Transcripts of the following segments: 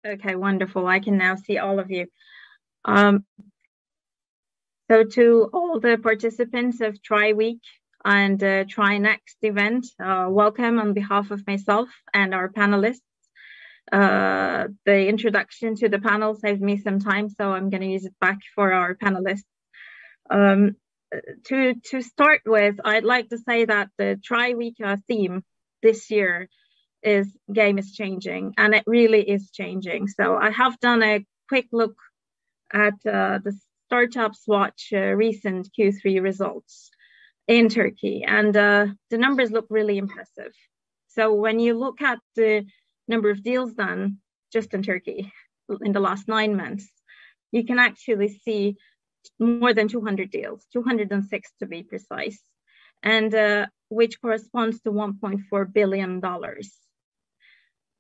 Okay, wonderful. I can now see all of you. So to all the participants of Trai Week and Trai Next event, welcome on behalf of myself and our panelists. The introduction to the panel saved me some time, so I'm going to use it back for our panelists. To start with, I'd like to say that the Trai Week theme this year is game is changing, and it really is changing. So I have done a quick look at the Startups Watch recent Q3 results in Turkey, and the numbers look really impressive. So when you look at the number of deals done just in Turkey in the last 9 months, you can actually see more than 200 deals, 206 to be precise, and which corresponds to $1.4 billion.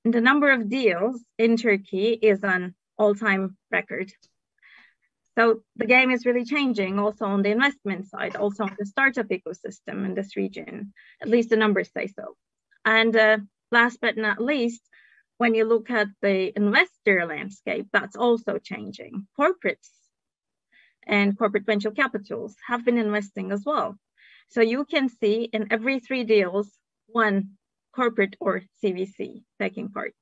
And the number of deals in Turkey is an all-time record. So the game is really changing also on the investment side, also on the startup ecosystem in this region. At least the numbers say so. And last but not least, when you look at the investor landscape, that's also changing. Corporates and corporate venture capitals have been investing as well. So you can see in every 3 deals, one corporate or CVC taking part.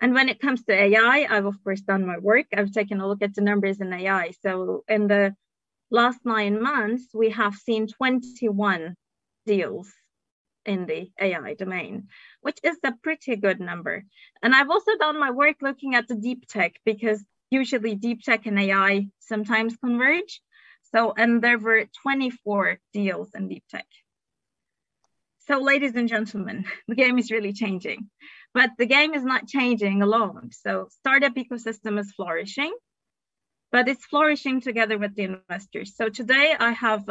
And when it comes to AI, I've of course done my work. I've taken a look at the numbers in AI. So in the last 9 months, we have seen 21 deals in the AI domain, which is a pretty good number. And I've also done my work looking at the deep tech, because usually deep tech and AI sometimes converge. So, and there were 24 deals in deep tech. So ladies and gentlemen, the game is really changing, but the game is not changing alone. So startup ecosystem is flourishing, but it's flourishing together with the investors. So today I have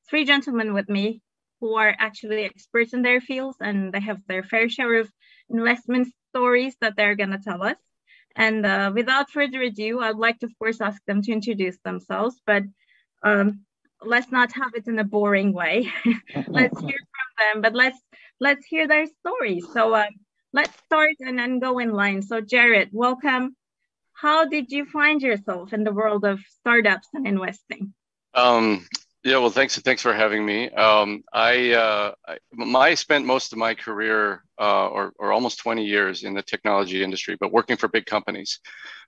3 gentlemen with me who are actually experts in their fields, and they have their fair share of investment stories that they're going to tell us. And without further ado, I'd like to of course ask them to introduce themselves, but let's not have it in a boring way. Let's hear from them, but let's hear their stories. So let's start and then go in line. So Gerod, welcome. How did you find yourself in the world of startups and investing? Yeah, well, thanks for having me. I spent most of my career, or almost 20 years in the technology industry, but working for big companies.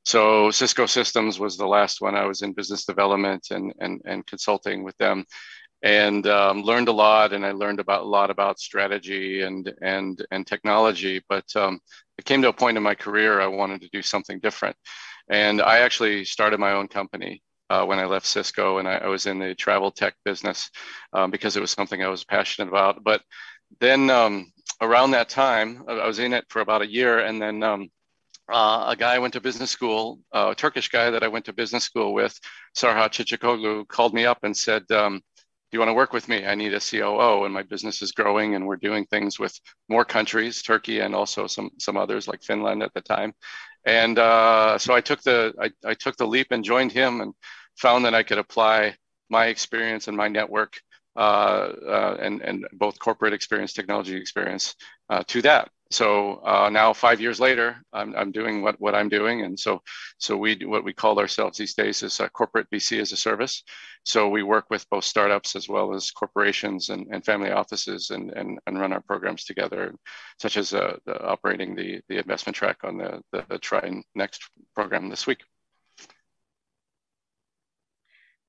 So Cisco Systems was the last one. I was in business development and consulting with them, and learned a lot. And I learned a lot about strategy and technology. But it came to a point in my career I wanted to do something different, and I actually started my own company. When I left Cisco, and I was in the travel tech business because it was something I was passionate about. But then around that time, I was in it for about a year, and then a guy I went to business school, a Turkish guy that I went to business school with, Sarhat Çiçekoglu, called me up and said, do you want to work with me? I need a COO, and my business is growing, and we're doing things with more countries, Turkey, and also some others like Finland at the time. And so I took the leap and joined him, and found that I could apply my experience and my network and both corporate experience, technology experience to that. So now 5 years later, I'm doing what I'm doing, and so we do what we call ourselves these days is corporate VC as a service. So we work with both startups as well as corporations and family offices and run our programs together, such as operating the investment track on the Trai Next program this week.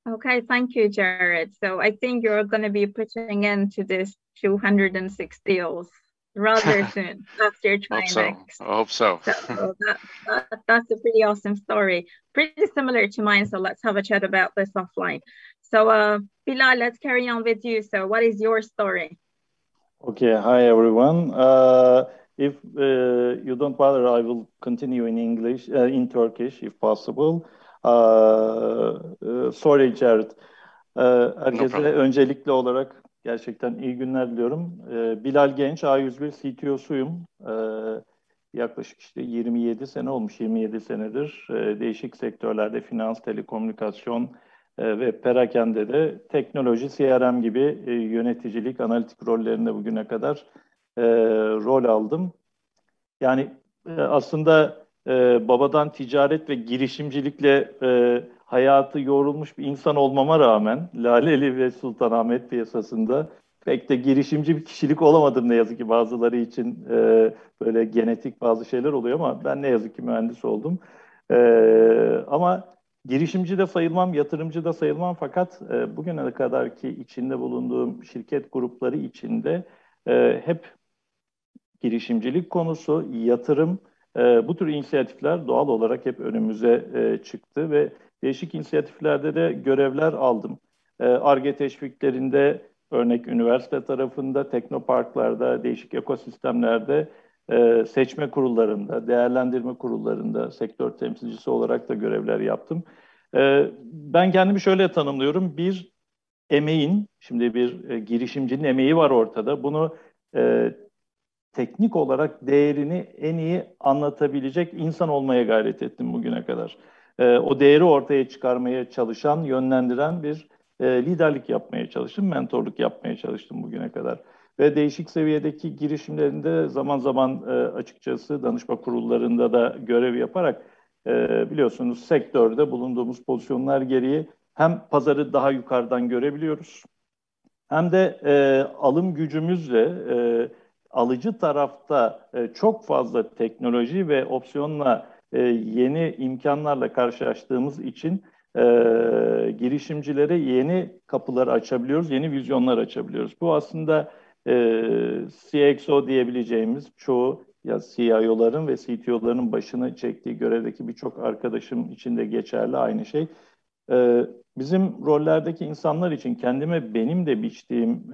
Okay, thank you, Gerod. So I think you're going to be putting into this 206 deals rather soon after Trai Next. I hope so. So that's a pretty awesome story. Pretty similar to mine, so let's have a chat about this offline. So Bilal, let's carry on with you. So what is your story? Okay, hi everyone. If you don't bother, I will continue in English, in Turkish if possible. Sorry Gerod. Herkese öncelikli olarak gerçekten iyi günler diliyorum. Bilal Genç, A101 CTO'suyum. Yaklaşık işte 27 sene olmuş, 27 senedir değişik sektörlerde finans, telekomünikasyon ve perakendede teknoloji, CRM gibi yöneticilik, analitik rollerinde bugüne kadar rol aldım. Yani aslında babadan ticaret ve girişimcilikle hayatı yoğrulmuş bir insan olmama rağmen Laleli ve Sultanahmet piyasasında pek de girişimci bir kişilik olamadım ne yazık ki. Bazıları için böyle genetik bazı şeyler oluyor ama ben ne yazık ki mühendis oldum. Ama girişimci de sayılmam, yatırımcı da sayılmam fakat bugüne kadar ki içinde bulunduğum şirket grupları içinde hep girişimcilik konusu, yatırım, bu tür inisiyatifler doğal olarak hep önümüze çıktı ve değişik inisiyatiflerde de görevler aldım. Ar-Ge teşviklerinde, örnek üniversite tarafında, teknoparklarda, değişik ekosistemlerde, seçme kurullarında, değerlendirme kurullarında sektör temsilcisi olarak da görevler yaptım. Ben kendimi şöyle tanımlıyorum. Bir emeğin, şimdi bir girişimcinin emeği var ortada. Bunu teknik olarak değerini en iyi anlatabilecek insan olmaya gayret ettim bugüne kadar. O değeri ortaya çıkarmaya çalışan, yönlendiren bir liderlik yapmaya çalıştım, mentorluk yapmaya çalıştım bugüne kadar. Ve değişik seviyedeki girişimlerinde zaman zaman açıkçası danışma kurullarında da görev yaparak biliyorsunuz sektörde bulunduğumuz pozisyonlar gereği hem pazarı daha yukarıdan görebiliyoruz hem de alım gücümüzle alıcı tarafta çok fazla teknoloji ve opsiyonla yeni imkanlarla karşılaştığımız için girişimcilere yeni kapılar açabiliyoruz, yeni vizyonlar açabiliyoruz. Bu aslında CXO diyebileceğimiz çoğu ya CIO'ların ve CTO'ların başını çektiği görevdeki birçok arkadaşım için de geçerli aynı şey. Bizim rollerdeki insanlar için kendime benim de biçtiğim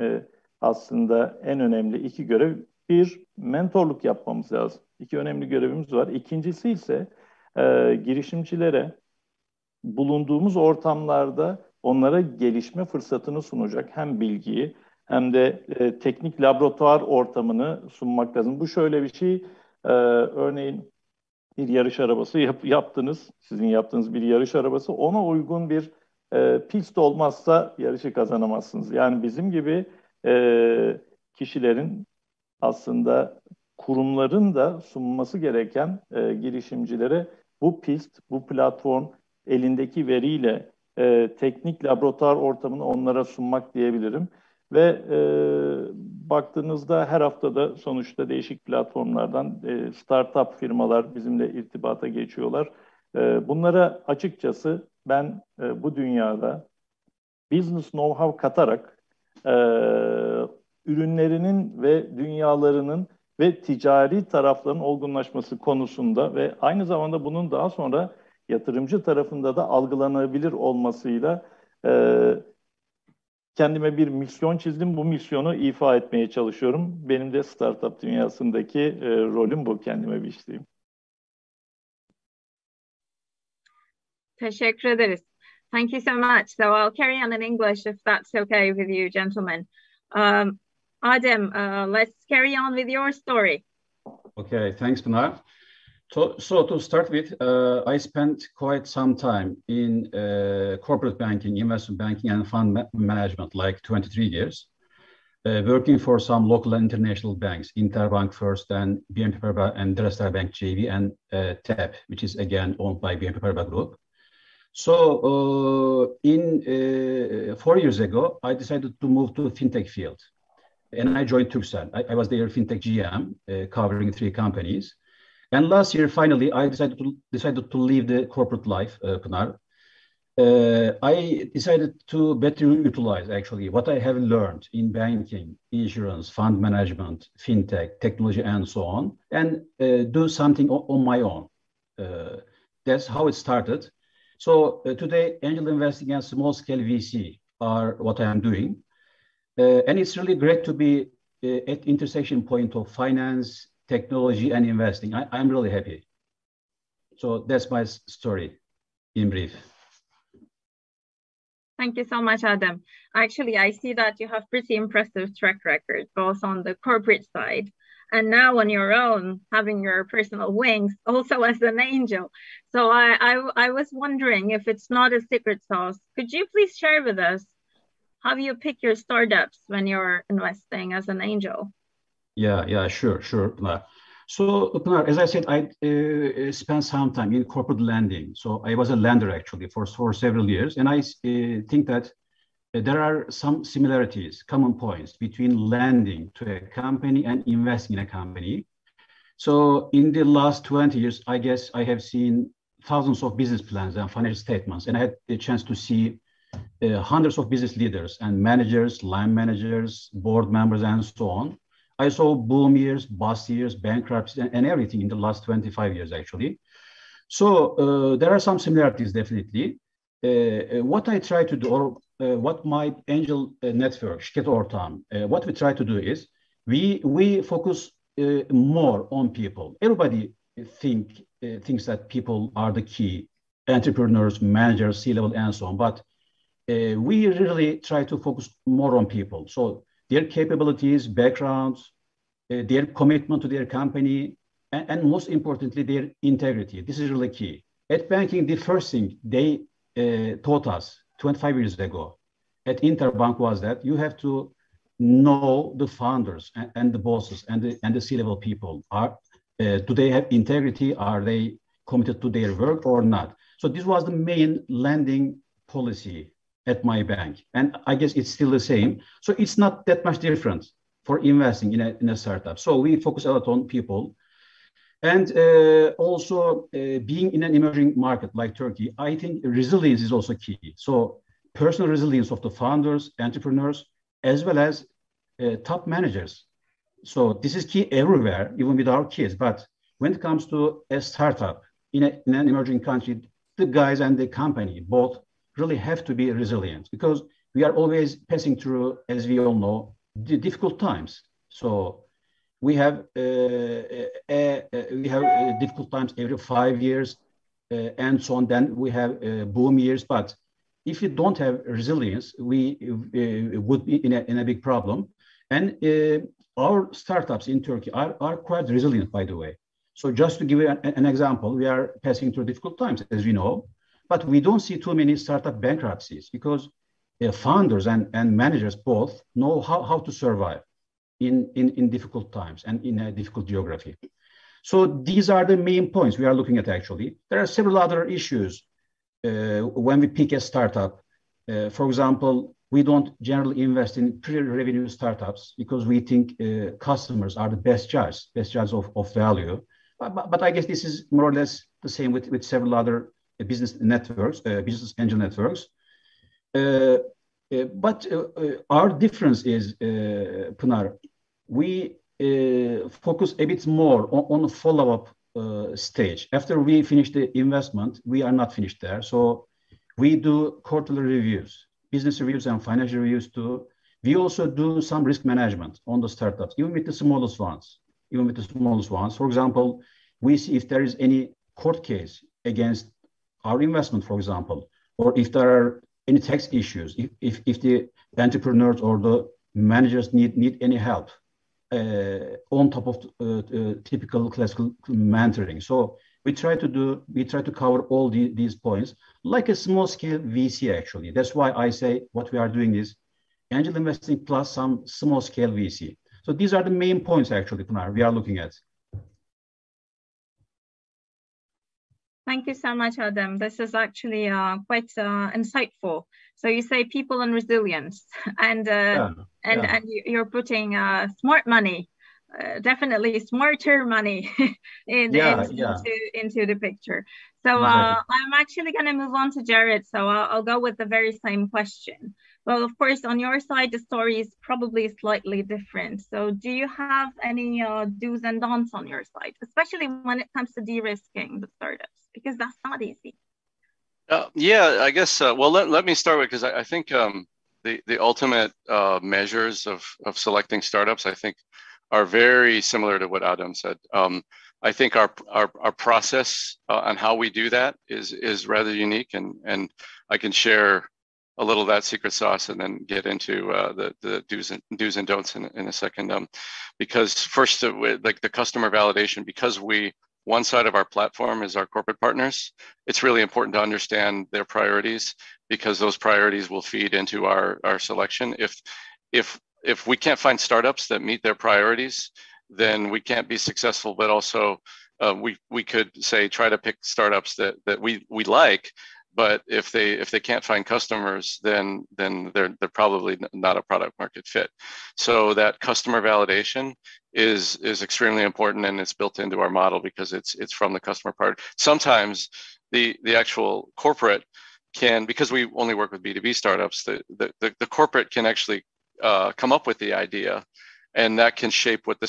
aslında en önemli iki görev. Bir, mentorluk yapmamız lazım. İki önemli görevimiz var. İkincisi ise girişimcilere bulunduğumuz ortamlarda onlara gelişme fırsatını sunacak hem bilgiyi hem de teknik laboratuvar ortamını sunmak lazım. Bu şöyle bir şey, örneğin bir yarış arabası yaptınız, sizin yaptığınız bir yarış arabası, ona uygun bir pist olmazsa yarışı kazanamazsınız. Yani bizim gibi kişilerin aslında kurumların da sunması gereken girişimcilere bu pist, bu platform elindeki veriyle teknik laboratuvar ortamını onlara sunmak diyebilirim. Ve baktığınızda her haftada sonuçta değişik platformlardan startup firmalar bizimle irtibata geçiyorlar. Bunlara açıkçası ben bu dünyada business know-how katarak e, ürünlerinin ve dünyalarının ve ticari tarafların olgunlaşması konusunda ve aynı zamanda bunun daha sonra yatırımcı tarafında da algılanabilir olmasıyla kendime bir misyon çizdim. Bu misyonu ifa etmeye çalışıyorum. Benim de startup dünyasındaki rolüm bu, kendime biçtiğim. Teşekkür ederiz. Thank you so much. So I'll carry on in English if that's okay with you, gentlemen. Adem, let's carry on with your story. Okay, thanks, Pınar. So to start with, I spent quite some time in corporate banking, investment banking, and fund management, like 23 years, working for some local and international banks, Interbank first, then BNP Paribas and Derisking Bank JV, and TEB, which is again owned by BNP Paribas Group. So in 4 years ago, I decided to move to fintech field, and I joined Turkcell. I was their fintech GM, covering 3 companies. And last year, finally, I decided to leave the corporate life, Pınar. I decided to better utilize actually what I have learned in banking, insurance, fund management, fintech, technology, and so on, and do something on my own. That's how it started. So today, angel investing and small-scale VC are what I am doing. And it's really great to be at the intersection point of finance, technology, and investing. I'm really happy. So that's my story in brief. Thank you so much, Adem. Actually, I see that you have pretty impressive track record, both on the corporate side and now on your own, having your personal wings, also as an angel. So I was wondering, if it's not a secret sauce, could you please share with us how you pick your startups when you're investing as an angel? Yeah, sure. So, Pınar, as I said, I spent some time in corporate lending. So I was a lender actually for several years. And I think that there are some similarities, common points between lending to a company and investing in a company. So in the last 20 years, I guess I have seen thousands of business plans and financial statements. And I had the chance to see hundreds of business leaders and managers, line managers, board members, and so on. I saw boom years, bust years, bankruptcies, and everything in the last 25 years, actually. So there are some similarities, definitely. What I try to do, or what my angel network, şirket ortağım, what we try to do is, we focus more on people. Everybody thinks that people are the key, entrepreneurs, managers, C-level, and so on. But we really try to focus more on people. So their capabilities, backgrounds, their commitment to their company, and most importantly, their integrity. This is really key. At banking, the first thing they taught us 25 years ago at Interbank was that you have to know the founders and the bosses and the C-level people. Do they have integrity? Are they committed to their work or not? So this was the main lending policy at my bank. And I guess it's still the same. So it's not that much different for investing in a startup. So we focus a lot on people. And also being in an emerging market like Turkey, I think resilience is also key. So personal resilience of the founders, entrepreneurs, as well as top managers. So this is key everywhere, even with our kids. But when it comes to a startup in an emerging country, the guys and the company both really have to be resilient, because we are always passing through, as we all know, the difficult times. So we have difficult times every 5 years and so on. Then we have boom years. But if we don't have resilience, we would be in a big problem. And our startups in Turkey are quite resilient, by the way. So just to give you an example, we are passing through difficult times, as we know, but we don't see too many startup bankruptcies, because founders and managers both know how to survive in difficult times and in a difficult geography. So these are the main points we are looking at, actually. There are several other issues when we pick a startup. For example, we don't generally invest in pre-revenue startups because we think customers are the best judge of value. But I guess this is more or less the same with several other business networks, business angel networks. But our difference is, Pınar, we focus a bit more on a follow-up stage. After we finish the investment, we are not finished there. So we do quarterly reviews, business reviews and financial reviews too. We also do some risk management on the startups, even with the smallest ones. For example, we see if there is any court case against our investment, for example, or if there are any tax issues, if the entrepreneurs or the managers need any help on top of typical classical mentoring. So we try to cover all these points like a small scale VC, actually. That's why I say what we are doing is angel investing plus some small scale VC. So these are the main points, actually, Pınar, we are looking at. Thank you so much, Adem. This is actually quite insightful. So you say people and resilience, and you're putting smart money, definitely smarter money into the picture. So exactly. I'm actually going to move on to Gerod. So I'll go with the very same question. Well, of course, on your side, the story is probably slightly different. So do you have any do's and don'ts on your side, especially when it comes to de-risking the startups? Because that's not easy. Yeah, I guess, well, let me start with, because I think the ultimate measures of selecting startups, I think, are very similar to what Adem said. I think our process on how we do that is rather unique, and I can share a little of that secret sauce and then get into the do's and don'ts in a second. Because first, like the customer validation, because one side of our platform is our corporate partners, it's really important to understand their priorities, because those priorities will feed into our selection. If we can't find startups that meet their priorities, then we can't be successful. But also, we could say try to pick startups that we like. But if they can't find customers, then they're probably not a product market fit. So that customer validation is extremely important, and it's built into our model because it's from the customer part. Sometimes the actual corporate can, because we only work with B2B startups, the corporate can actually come up with the idea, and that can shape what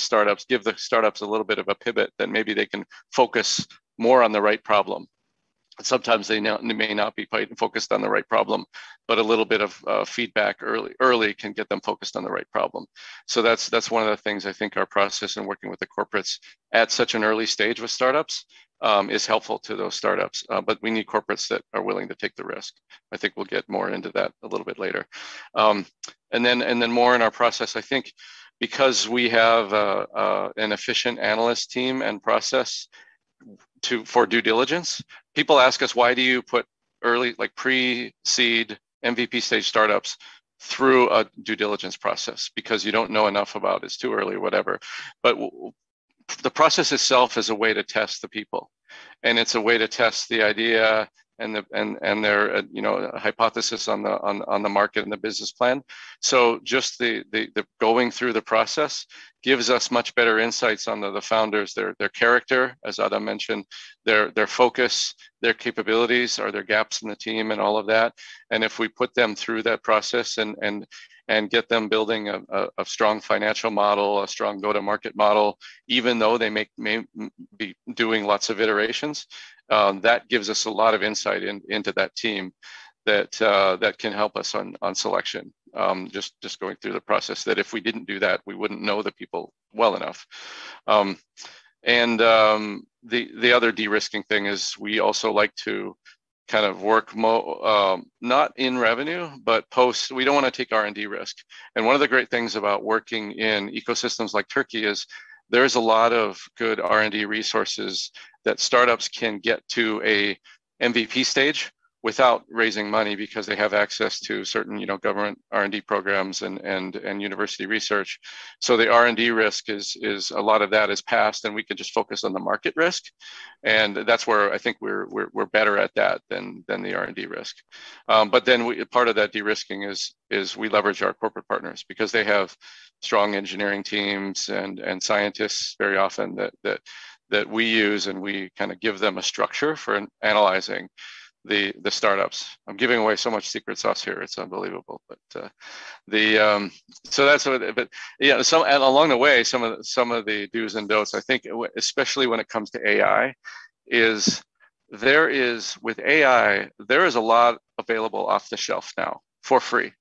give the startups a little bit of a pivot that maybe they can focus more on the right problem. Sometimes they may not be quite focused on the right problem, but a little bit of feedback early can get them focused on the right problem. So that's one of the things I think our process in working with the corporates at such an early stage with startups is helpful to those startups. But we need corporates that are willing to take the risk. I think we'll get more into that a little bit later. And then more in our process, I think, because we have an efficient analyst team and process for due diligence. People ask us, why do you put early, like pre-seed MVP stage startups through a due diligence process? Because you don't know enough about it's too early or whatever. But the process itself is a way to test the people, and it's a way to test the idea and their hypothesis on the market and the business plan. So just the going through the process gives us much better insights on the founders, their character, as Adem mentioned, their focus, their capabilities, are there gaps in the team, and all of that. And if we put them through that process and get them building a strong financial model, a strong go-to-market model, even though they may be doing lots of iterations, that gives us a lot of insight into that team that can help us on selection. Just going through the process, that if we didn't do that, we wouldn't know the people well enough. The other de-risking thing is we also like to kind of work not in revenue, but post. We don't want to take R&D risk. And one of the great things about working in ecosystems like Turkey is there's a lot of good R&D resources that startups can get to a MVP stage without raising money, because they have access to certain government R&D programs and university research. So the R&D risk is a lot of that is past, and we can just focus on the market risk, and that's where I think we're better at that than the R&D risk. But then part of that de-risking is we leverage our corporate partners, because they have strong engineering teams and scientists very often that we use, and we kind of give them a structure for analyzing the startups. I'm giving away so much secret sauce here; it's unbelievable. But so that's what. But yeah, and along the way, some of the do's and don'ts, I think, especially when it comes to AI, is with AI there is a lot available off the shelf now for free.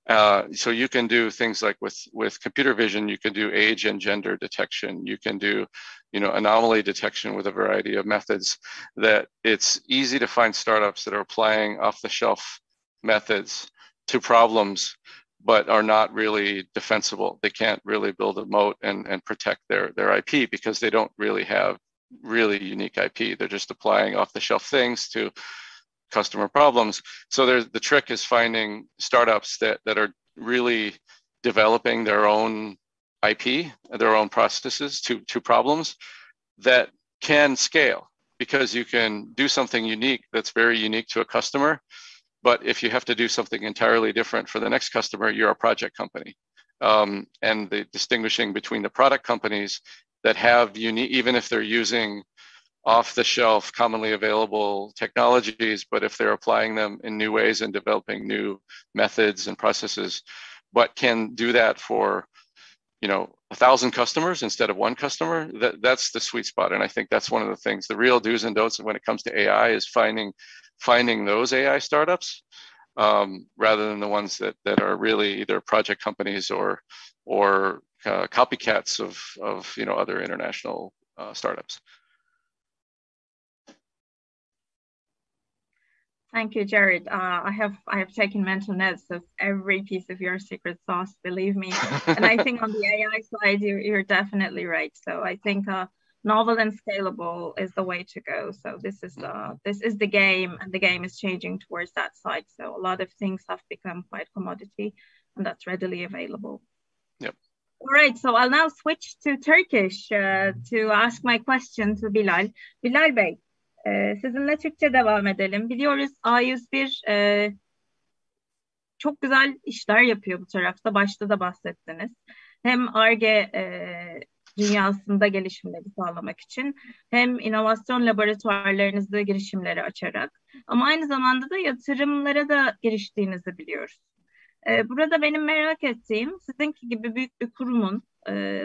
So you can do things like with computer vision, you can do age and gender detection. You can do, anomaly detection with a variety of methods. That it's easy to find startups that are applying off-the-shelf methods to problems, but are not really defensible. They can't really build a moat and protect their IP, because they don't really have really unique IP. They're just applying off-the-shelf things to customer problems. So the trick is finding startups that are really developing their own IP, their own processes to problems that can scale, because you can do something unique that's very unique to a customer. But if you have to do something entirely different for the next customer, you're a project company. And the distinguishing between the product companies that have unique, even if they're using off-the-shelf, commonly available technologies, but if they're applying them in new ways and developing new methods and processes, but can do that for 1,000 customers instead of one customer, that's the sweet spot. And I think that's one of the things, the real do's and don'ts when it comes to AI is finding those AI startups rather than the ones that are really either project companies or copycats of other international startups. Thank you, Gerod. I have taken mental notes of every piece of your secret sauce, believe me. And I think on the AI side, you're definitely right. So I think novel and scalable is the way to go. So this is the game, and the game is changing towards that side. So a lot of things have become quite commodity, and that's readily available. Yep. All right, so I'll now switch to Turkish to ask my question to Bilal. Bilal Bey, sizinle Türkçe devam edelim. Biliyoruz A101 çok güzel işler yapıyor bu tarafta. Başta da bahsettiniz. Hem Ar-Ge dünyasında gelişimleri sağlamak için hem inovasyon laboratuvarlarınızda girişimleri açarak ama aynı zamanda da yatırımlara da giriştiğinizi biliyoruz. Burada benim merak ettiğim sizinki gibi büyük bir kurumun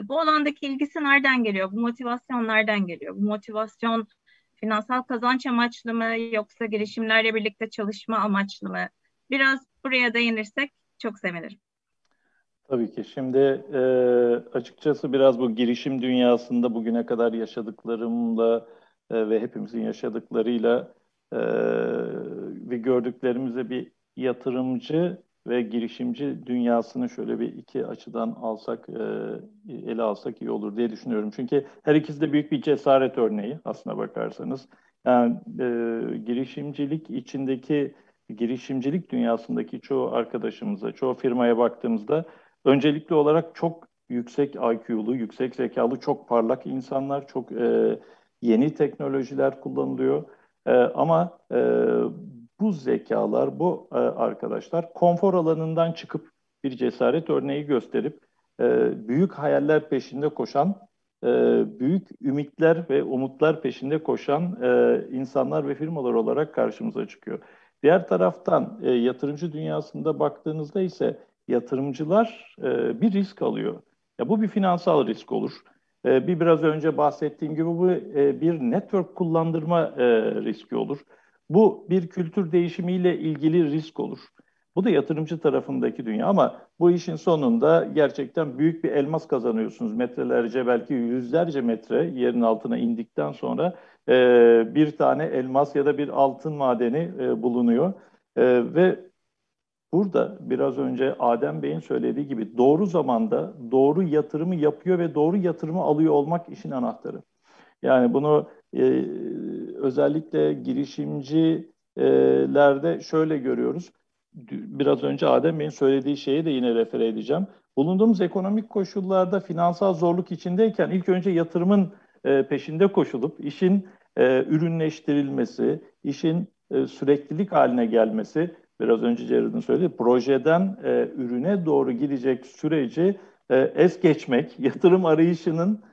bu alandaki ilgisi nereden geliyor? Bu motivasyon nereden geliyor? Bu motivasyon finansal kazanç amaçlı mı yoksa girişimlerle birlikte çalışma amaçlı mı? Biraz buraya değinirsek çok sevinirim. Tabii ki. Şimdi açıkçası biraz bu girişim dünyasında bugüne kadar yaşadıklarımla ve hepimizin yaşadıklarıyla ve gördüklerimize bir yatırımcı ve girişimci dünyasını şöyle bir iki açıdan alsak, ele alsak iyi olur diye düşünüyorum. Çünkü her ikisi de büyük bir cesaret örneği aslına bakarsanız. Yani girişimcilik dünyasındaki çoğu arkadaşımıza, çoğu firmaya baktığımızda öncelikli olarak çok yüksek IQ'lu, yüksek zekalı, çok parlak insanlar, çok yeni teknolojiler kullanılıyor. Ama bu zekalar, bu arkadaşlar konfor alanından çıkıp bir cesaret örneği gösterip büyük hayaller peşinde koşan, büyük ümitler ve umutlar peşinde koşan insanlar ve firmalar olarak karşımıza çıkıyor. Diğer taraftan yatırımcı dünyasında baktığınızda ise yatırımcılar bir risk alıyor. Ya bu bir finansal risk olur. Biraz önce bahsettiğim gibi bu bir network kullandırma riski olur. Bu bir kültür değişimiyle ilgili risk olur. Bu da yatırımcı tarafındaki dünya ama bu işin sonunda gerçekten büyük bir elmas kazanıyorsunuz. Metrelerce belki yüzlerce metre yerin altına indikten sonra bir tane elmas ya da bir altın madeni bulunuyor. Ve burada biraz önce Adem Bey'in söylediği gibi doğru zamanda doğru yatırımı yapıyor ve doğru yatırımı alıyor olmak işin anahtarı. Yani bunu özellikle girişimcilerde şöyle görüyoruz. Biraz önce Adem Bey'in söylediği şeye de yine refere edeceğim. Bulunduğumuz ekonomik koşullarda finansal zorluk içindeyken ilk önce yatırımın peşinde koşulup işin ürünleştirilmesi, işin süreklilik haline gelmesi, biraz önce Gerod'un söylediği projeden ürüne doğru gidecek süreci es geçmek, yatırım arayışının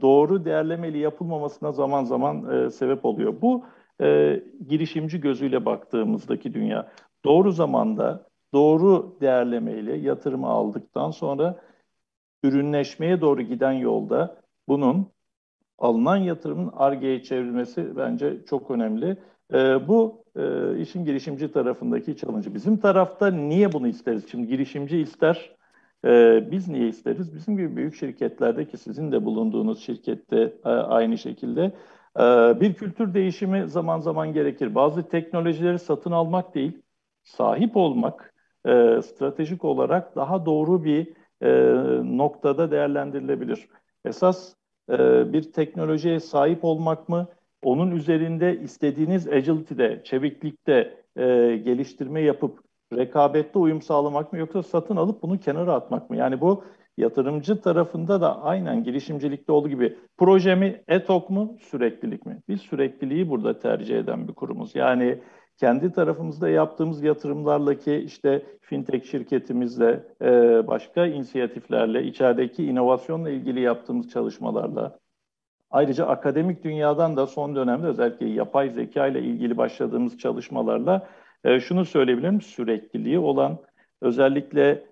doğru değerlemeli yapılmamasına zaman zaman sebep oluyor. Bu girişimci gözüyle baktığımızdaki dünya. Doğru zamanda, doğru değerlemeyle yatırımı aldıktan sonra ürünleşmeye doğru giden yolda bunun alınan yatırımın Ar-Ge'ye çevrilmesi bence çok önemli. Bu işin girişimci tarafındaki challenge. Bizim tarafta niye bunu isteriz? Şimdi girişimci ister. Biz niye isteriz? Bizim gibi büyük şirketlerde ki sizin de bulunduğunuz şirkette aynı şekilde bir kültür değişimi zaman zaman gerekir. Bazı teknolojileri satın almak değil, sahip olmak stratejik olarak daha doğru bir noktada değerlendirilebilir. Esas bir teknolojiye sahip olmak mı? Onun üzerinde istediğiniz agility'de, çeviklikte geliştirme yapıp rekabette uyum sağlamak mı yoksa satın alıp bunu kenara atmak mı? Yani bu yatırımcı tarafında da aynen girişimcilikte olduğu gibi proje mi, etok mu, süreklilik mi? Biz sürekliliği burada tercih eden bir kurumuz. Yani kendi tarafımızda yaptığımız yatırımlarla ki işte fintech şirketimizle, başka inisiyatiflerle, içerideki inovasyonla ilgili yaptığımız çalışmalarla, ayrıca akademik dünyadan da son dönemde özellikle yapay zeka ile ilgili başladığımız çalışmalarla şunu söyleyebilirim, sürekliliği olan özellikle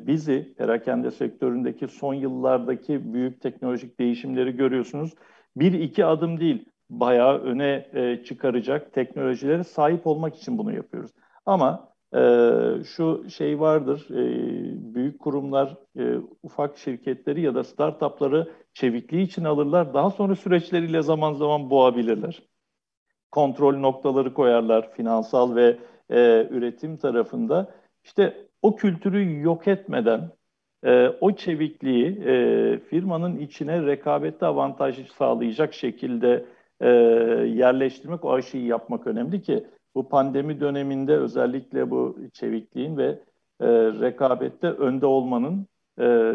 bizi perakende sektöründeki son yıllardaki büyük teknolojik değişimleri görüyorsunuz. Bir iki adım değil, bayağı öne çıkaracak teknolojilere sahip olmak için bunu yapıyoruz. Ama şu şey vardır, büyük kurumlar ufak şirketleri ya da startupları çevikliği için alırlar. Daha sonra süreçleriyle zaman zaman boğabilirler. Kontrol noktaları koyarlar finansal ve üretim tarafında. İşte o kültürü yok etmeden o çevikliği firmanın içine rekabette avantaj sağlayacak şekilde yerleştirmek, o aşıyı yapmak önemli ki bu pandemi döneminde özellikle bu çevikliğin ve rekabette önde olmanın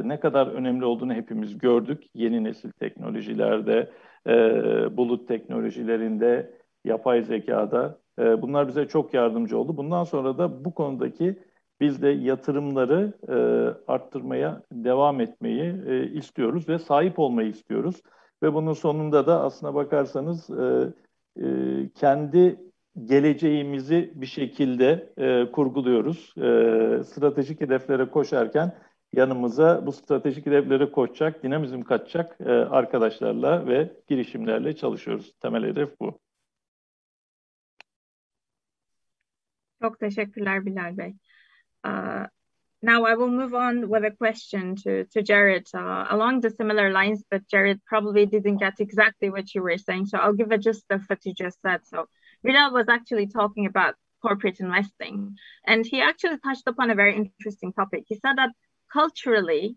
ne kadar önemli olduğunu hepimiz gördük. Yeni nesil teknolojilerde, bulut teknolojilerinde, yapay zekada. Bunlar bize çok yardımcı oldu. Bundan sonra da bu konudaki biz de yatırımları arttırmaya devam etmeyi istiyoruz ve sahip olmayı istiyoruz. Ve bunun sonunda da aslına bakarsanız kendi geleceğimizi bir şekilde kurguluyoruz. Stratejik hedeflere koşarken yanımıza bu stratejik hedeflere koşacak, dinamizm katacak arkadaşlarla ve girişimlerle çalışıyoruz. Temel hedef bu. Çok teşekkürler Bilal Bey. Now I will move on with a question to Gerod along the similar lines, but Gerod probably didn't get exactly what you were saying. So I'll give a gist of what you just said. So Bilal was actually talking about corporate investing, and he actually touched upon a very interesting topic. He said that culturally,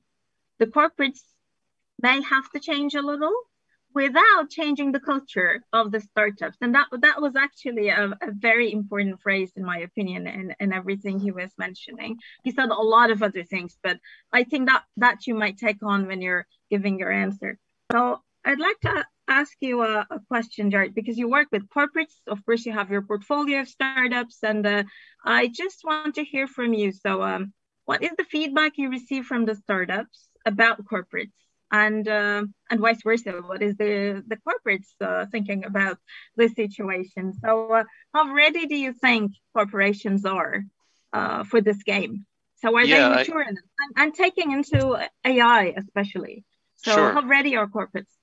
the corporates may have to change a little without changing the culture of the startups. And that was actually a very important phrase, in my opinion, in everything he was mentioning. He said a lot of other things, but I think that you might take on when you're giving your answer. So I'd like to ask you a question, Gerod, because you work with corporates. Of course, you have your portfolio of startups, and I just want to hear from you. So what is the feedback you receive from the startups about corporates? And vice versa, what is the corporates thinking about this situation? So how ready do you think corporations are for this game? So are they mature enough? I'm taking into AI especially. So sure. How ready are corporates?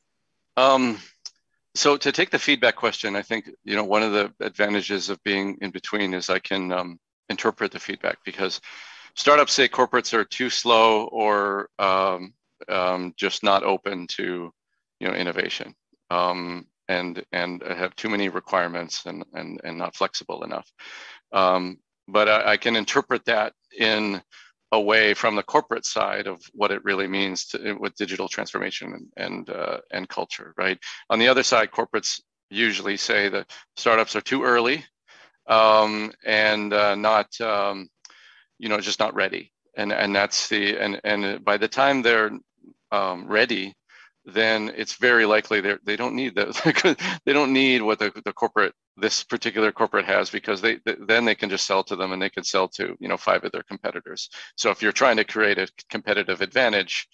So to take the feedback question, I think, one of the advantages of being in between is I can interpret the feedback, because startups say corporates are too slow or just not open to innovation, and have too many requirements and not flexible enough. But I can interpret that in a way from the corporate side of what it really means with digital transformation and culture, right? On the other side, corporates usually say that startups are too early and not just not ready. And that's and by the time they're ready, then it's very likely they don't need they don't need what this particular corporate has, because then they can just sell to them, and they can sell to 5 of their competitors. So if you're trying to create a competitive advantage,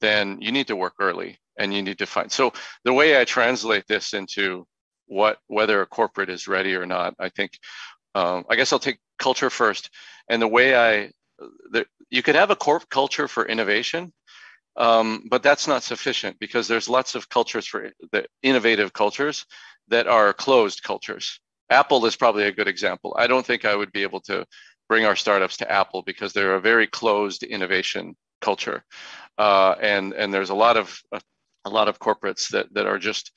then you need to work early, and you need to find. So the way I translate this into whether a corporate is ready or not, I think I guess I'll take culture first. And the way you could have a culture for innovation, but that's not sufficient, because there's lots of cultures for the innovative cultures that are closed cultures. Apple is probably a good example. I don't think I would be able to bring our startups to Apple, because they're a very closed innovation culture, and there's a lot of corporates that are just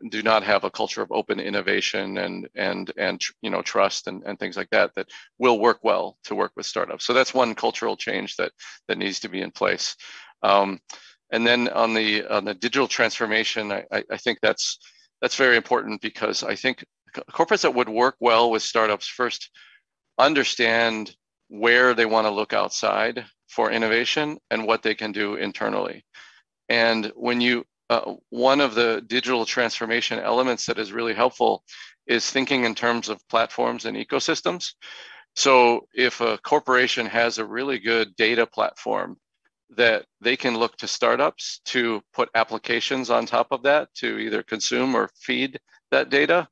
do not have a culture of open innovation and trust and things like that will work well to work with startups. So that's one cultural change that needs to be in place. And then on the digital transformation, I think that's very important, because I think corporates that would work well with startups first understand where they want to look outside for innovation and what they can do internally. And when one of the digital transformation elements that is really helpful is thinking in terms of platforms and ecosystems. So if a corporation has a really good data platform, that they can look to startups to put applications on top of that to either consume or feed that data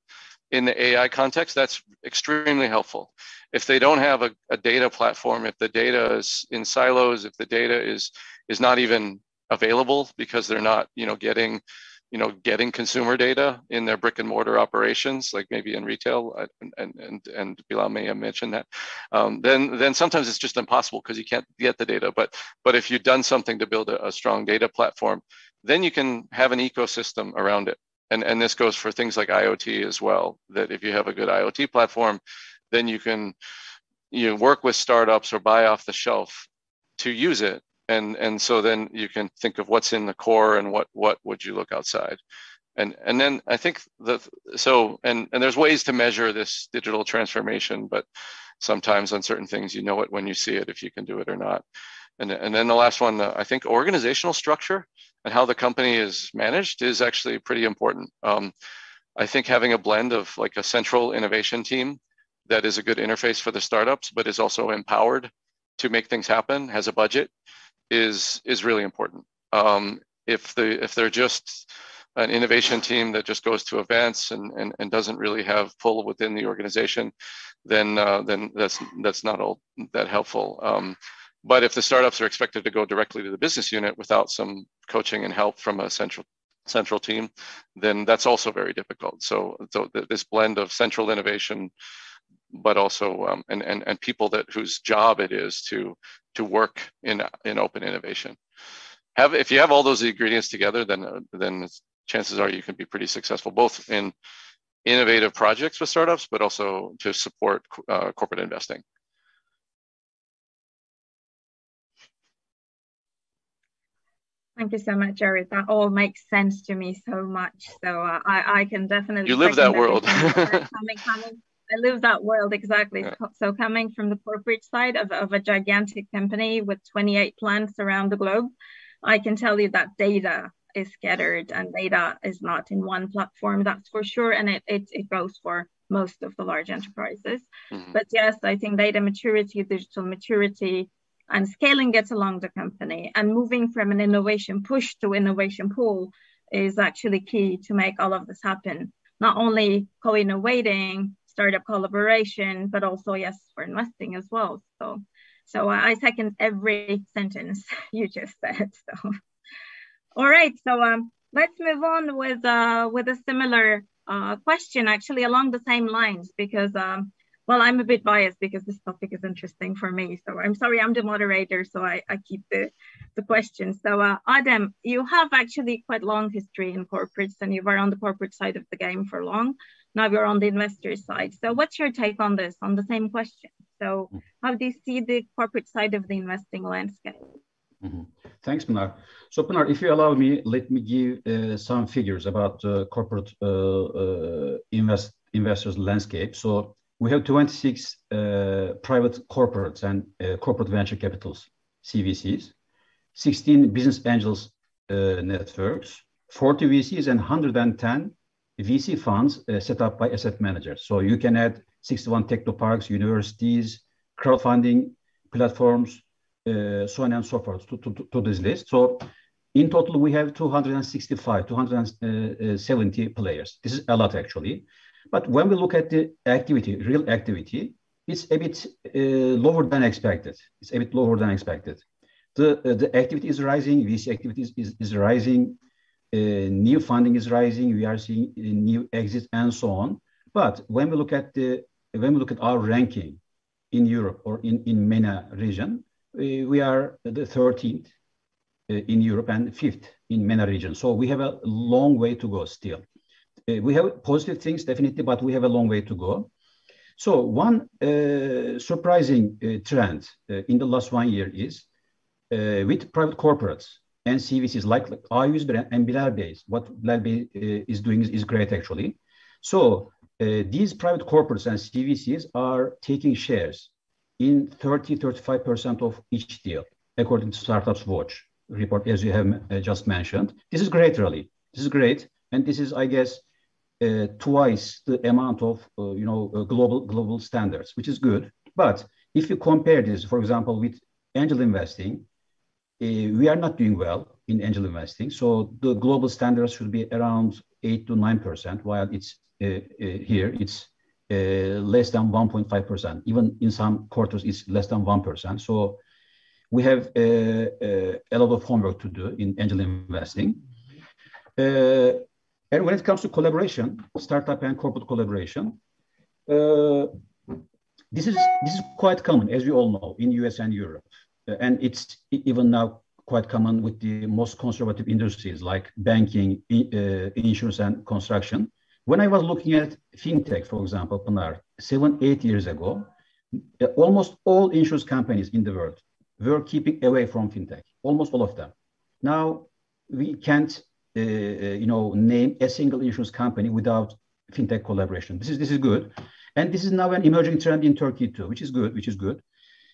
in the AI context, that's extremely helpful. If they don't have a data platform, if the data is in silos, if the data is not even available because they're not getting consumer data in their brick and mortar operations, like maybe in retail, and Bilal may have mentioned that, then sometimes it's just impossible because you can't get the data. But if you've done something to build a strong data platform, then you can have an ecosystem around it. And this goes for things like IoT as well, that if you have a good IoT platform, then you can work with startups or buy off the shelf to use it. And so then you can think of what's in the core and what would you look outside. And then I think and there's ways to measure this digital transformation, but sometimes on certain things, you know it when you see it, if you can do it or not. And then the last one, I think organizational structure and how the company is managed is actually pretty important. I think having a blend of like a central innovation team that is a good interface for the startups, but is also empowered to make things happen, has a budget, is really important. If they're just an innovation team that just goes to events and doesn't really have pull within the organization, then that's not all that helpful. But if the startups are expected to go directly to the business unit without some coaching and help from a central team, then that's also very difficult. So this blend of central innovation, but also and people whose job it is to work in open innovation. If you have all those ingredients together, then chances are you can be pretty successful, both in innovative projects with startups, but also to support corporate investing. Thank you so much, Gerod. That all makes sense to me so much. So I can definitely. You live that world. I live that world, exactly. Yeah. So coming from the corporate side of a gigantic company with 28 plants around the globe, I can tell you that data is scattered and data is not in one platform, that's for sure. And it goes for most of the large enterprises. Mm-hmm. But yes, I think data maturity, digital maturity, and scaling gets along the company, and moving from an innovation push to innovation pull is actually key to make all of this happen. Not only co-innovating, startup collaboration, but also, yes, for investing as well. So I second every sentence you just said. So, all right. So let's move on with a similar question, actually along the same lines, because well, I'm a bit biased because this topic is interesting for me. So I'm sorry, I'm the moderator, so I keep the question. So Adem, you have actually quite long history in corporates, and you were on the corporate side of the game for long. Now you're on the investor side. So what's your take on this, on the same question? So how do you see the corporate side of the investing landscape? Mm-hmm. Thanks, Pınar. So Pınar, if you allow me, let me give some figures about corporate investors landscape. So we have 26 private corporates and corporate venture capitals, CVCs, 16 business angels networks, 40 VCs, and 110 VC funds set up by asset managers. So you can add 61 technoparks, universities, crowdfunding platforms, so on and so forth to this list. So in total, we have 270 players. This is a lot, actually. But when we look at the activity, real activity, it's a bit lower than expected. It's a bit lower than expected. The activity is rising, VC activity is rising, new funding is rising. We are seeing new exits and so on. But when we look at our ranking in Europe or in MENA region, we are the 13th in Europe and 5th in MENA region. So we have a long way to go still. We have positive things, definitely, but we have a long way to go. So one surprising trend in the last 1 year is with private corporates and CVCs like A101 and Bilal Bey. What Bilal Bey is doing is great, actually. So these private corporates and CVCs are taking shares in 30-35% of each deal, according to Startups Watch report, as you have just mentioned. This is great, really. This is great. And this is, I guess, twice the amount of global standards, which is good. But if you compare this, for example, with angel investing, we are not doing well in angel investing. So the global standards should be around 8 to 9%, while it's here it's less than 1.5%. Even in some quarters, it's less than 1%. So we have a lot of homework to do in angel investing. And when it comes to collaboration, startup and corporate collaboration, this is quite common, as you all know, in US and Europe. And it's even now quite common with the most conservative industries like banking, insurance, and construction. When I was looking at fintech, for example, Pınar, 7-8 years ago, almost all insurance companies in the world were keeping away from fintech, almost all of them. Now, we can't name a single insurance company without fintech collaboration. This is good. And this is now an emerging trend in Turkey too, which is good.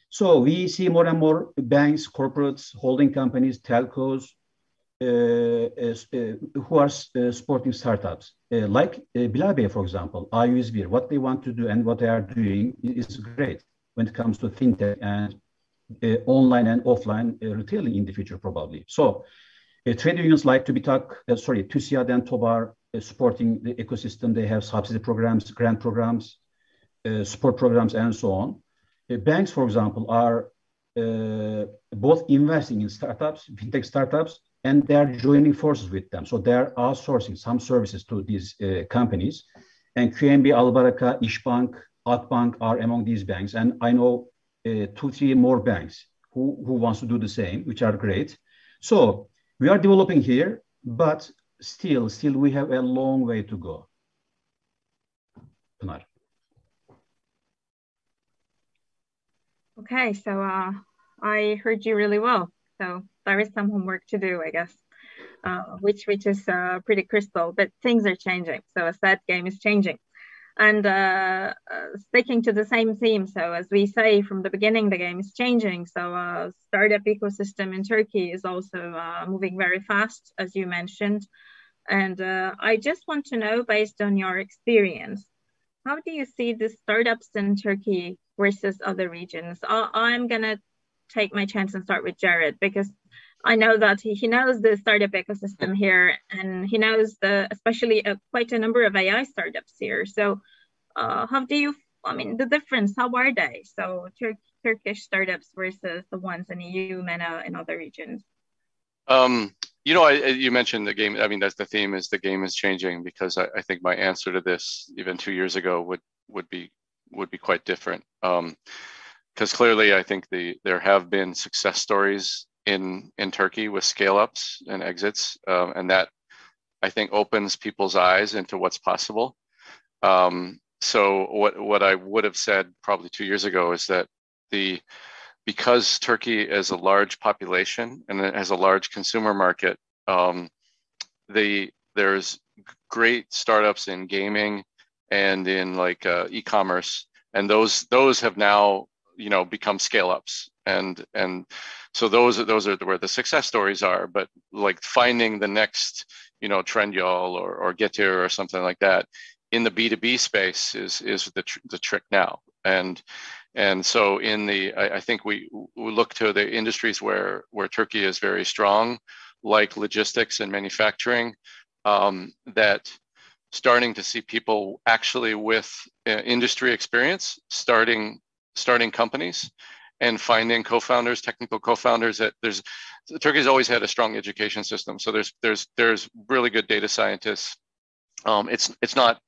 So we see more and more banks, corporates, holding companies, telcos, who are supporting startups. Like Bilal Bey, for example, A101, what they want to do and what they are doing is great when it comes to fintech and online and offline retailing in the future, probably. So trade unions like TÜSİAD and TOBAR supporting the ecosystem. They have subsidy programs, grant programs, support programs, and so on. Banks, for example, are both investing in startups, fintech startups, and they are joining forces with them. So they are outsourcing some services to these companies. And QNB, Albaraka, İşbank, Akbank are among these banks. And I know 2-3 more banks who wants to do the same, which are great. So we are developing here, but still we have a long way to go. Pınar. Okay, so I heard you really well. So there is some homework to do, I guess, which is pretty crystal, but things are changing. So as that game is changing. And sticking to the same theme, so as we say from the beginning, the game is changing. So startup ecosystem in Turkey is also moving very fast, as you mentioned. And I just want to know, based on your experience, how do you see the startups in Turkey versus other regions? I'm going to take my chance and start with Gerod, because I know that he knows the startup ecosystem here, and he knows especially quite a number of AI startups here. So how do you, the difference, how are they? So Turkish startups versus the ones in EU, MENA, and other regions. You mentioned the game. That's the theme, is the game is changing, because I think my answer to this even 2 years ago would be quite different. Because clearly, I think there have been success stories in Turkey with scale-ups and exits, and that, I think, opens people's eyes into what's possible. So what I would have said probably 2 years ago is that because Turkey is a large population and it has a large consumer market, there's great startups in gaming and in e-commerce, and those have now become scale-ups, and so those are where the success stories are. But like finding the next Trendyol or Getir or something like that in the B2B space is the trick now. And so I think we look to the industries where Turkey is very strong, like logistics and manufacturing, that starting to see people actually with industry experience starting companies and finding co-founders, technical co-founders. Turkey's always had a strong education system, so there's really good data scientists. It's not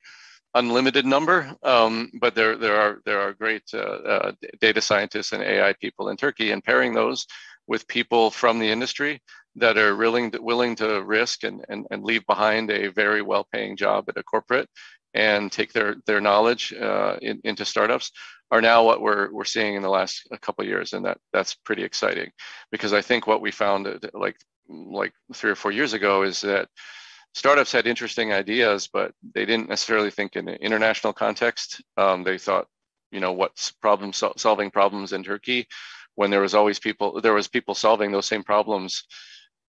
unlimited number, but there are great data scientists and AI people in Turkey, and pairing those with people from the industry that are willing to risk and leave behind a very well-paying job at a corporate and take their knowledge into startups are now what we're seeing in the last couple of years, and that's pretty exciting. Because I think what we found like 3 or 4 years ago is that startups had interesting ideas, but they didn't necessarily think in an international context. They thought, what's solving problems in Turkey, when there was people solving those same problems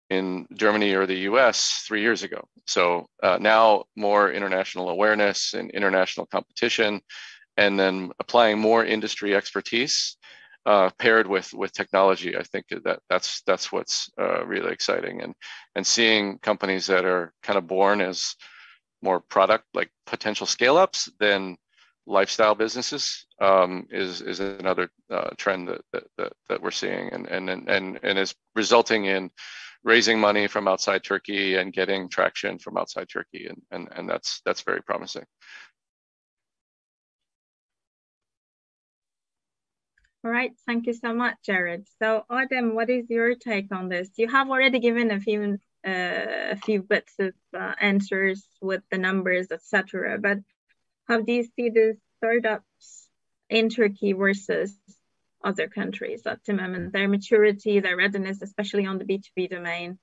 in Germany or the US 3 years ago. So now more international awareness and international competition, and then applying more industry expertise paired with technology. I think that's what's really exciting, and seeing companies that are kind of born as more product, like potential scale-ups, than lifestyle businesses is another trend that we're seeing, and is resulting in raising money from outside Turkey and getting traction from outside Turkey, and that's very promising. All right, thank you so much, Gerod. So Adem, what is your take on this? You have already given a few bits of answers with the numbers, etc. But how do you see the startups in Turkey versus other countries at the moment, their maturity, their readiness, especially on the B2B domain?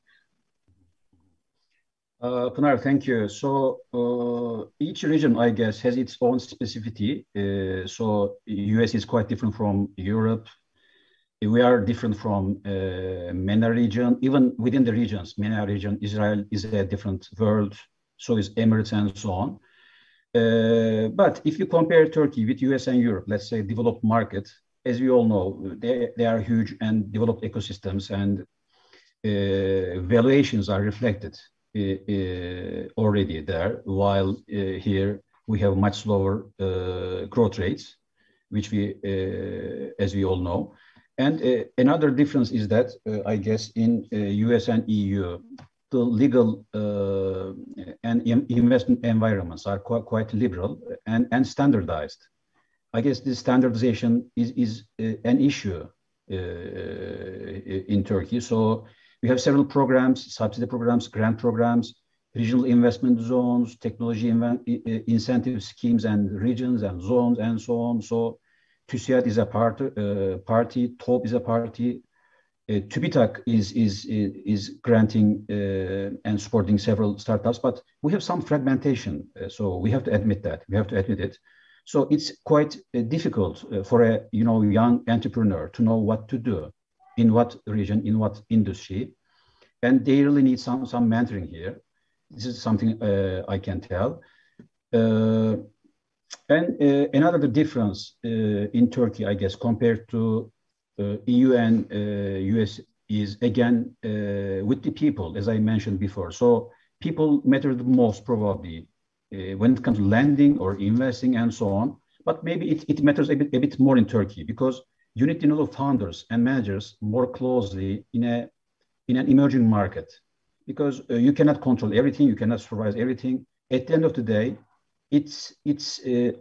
Pınar, thank you. So each region, I guess, has its own specificity. So US is quite different from Europe. we are different from MENA region. Even within the regions, MENA region, Israel is a different world, so is Emirates and so on. But if you compare Turkey with US and Europe, let's say developed market, as we all know, they are huge and developed ecosystems, and valuations are reflected already there, while here we have much slower growth rates, which we, as we all know. And another difference is that, I guess, in US and EU, the legal and investment environments are quite liberal and standardized. I guess this standardization is an issue in Turkey. So we have several programs, subsidy programs, grant programs, regional investment zones, technology incentive schemes and regions and zones and so on. So TÜSİAD is a party, TOP is a party, TÜBİTAK is granting and supporting several startups, but we have some fragmentation. So we have to admit that, we have to admit it. So it's quite difficult for a young entrepreneur to know what to do, in what region, in what industry, and they really need some mentoring here. This is something I can tell. And another difference in Turkey, I guess, compared to EU and US is, again, with the people, as I mentioned before. So people matter the most probably when it comes to lending or investing and so on. But maybe it matters a bit more in Turkey, because you need to know the founders and managers more closely in an emerging market, because you cannot control everything, you cannot supervise everything. At the end of the day, it's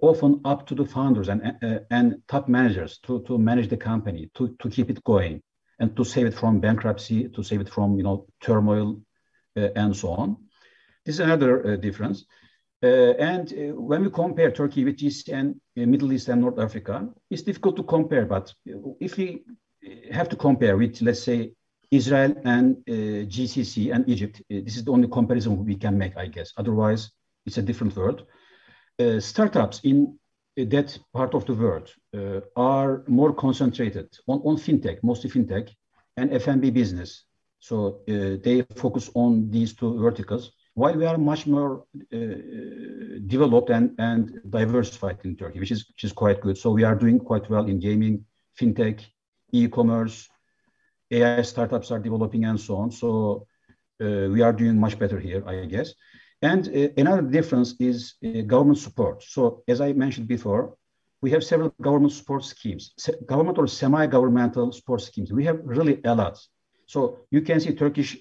often up to the founders and top managers to manage the company, to keep it going, and to save it from bankruptcy, to save it from turmoil and so on. This is another difference. And when we compare Turkey with GCC and Middle East and North Africa, it's difficult to compare. But if we have to compare with, let's say, Israel and GCC and Egypt, this is the only comparison we can make, I guess. Otherwise, it's a different world. Startups in that part of the world are more concentrated on fintech, mostly fintech, and F&B business. So they focus on these two verticals, while we are much more developed and diversified in Turkey, which is quite good. So we are doing quite well in gaming, fintech, e-commerce, AI startups are developing and so on. So we are doing much better here, I guess. And another difference is government support. So as I mentioned before, we have several government support schemes, government or semi-governmental support schemes. We have really a lot. So you can see Turkish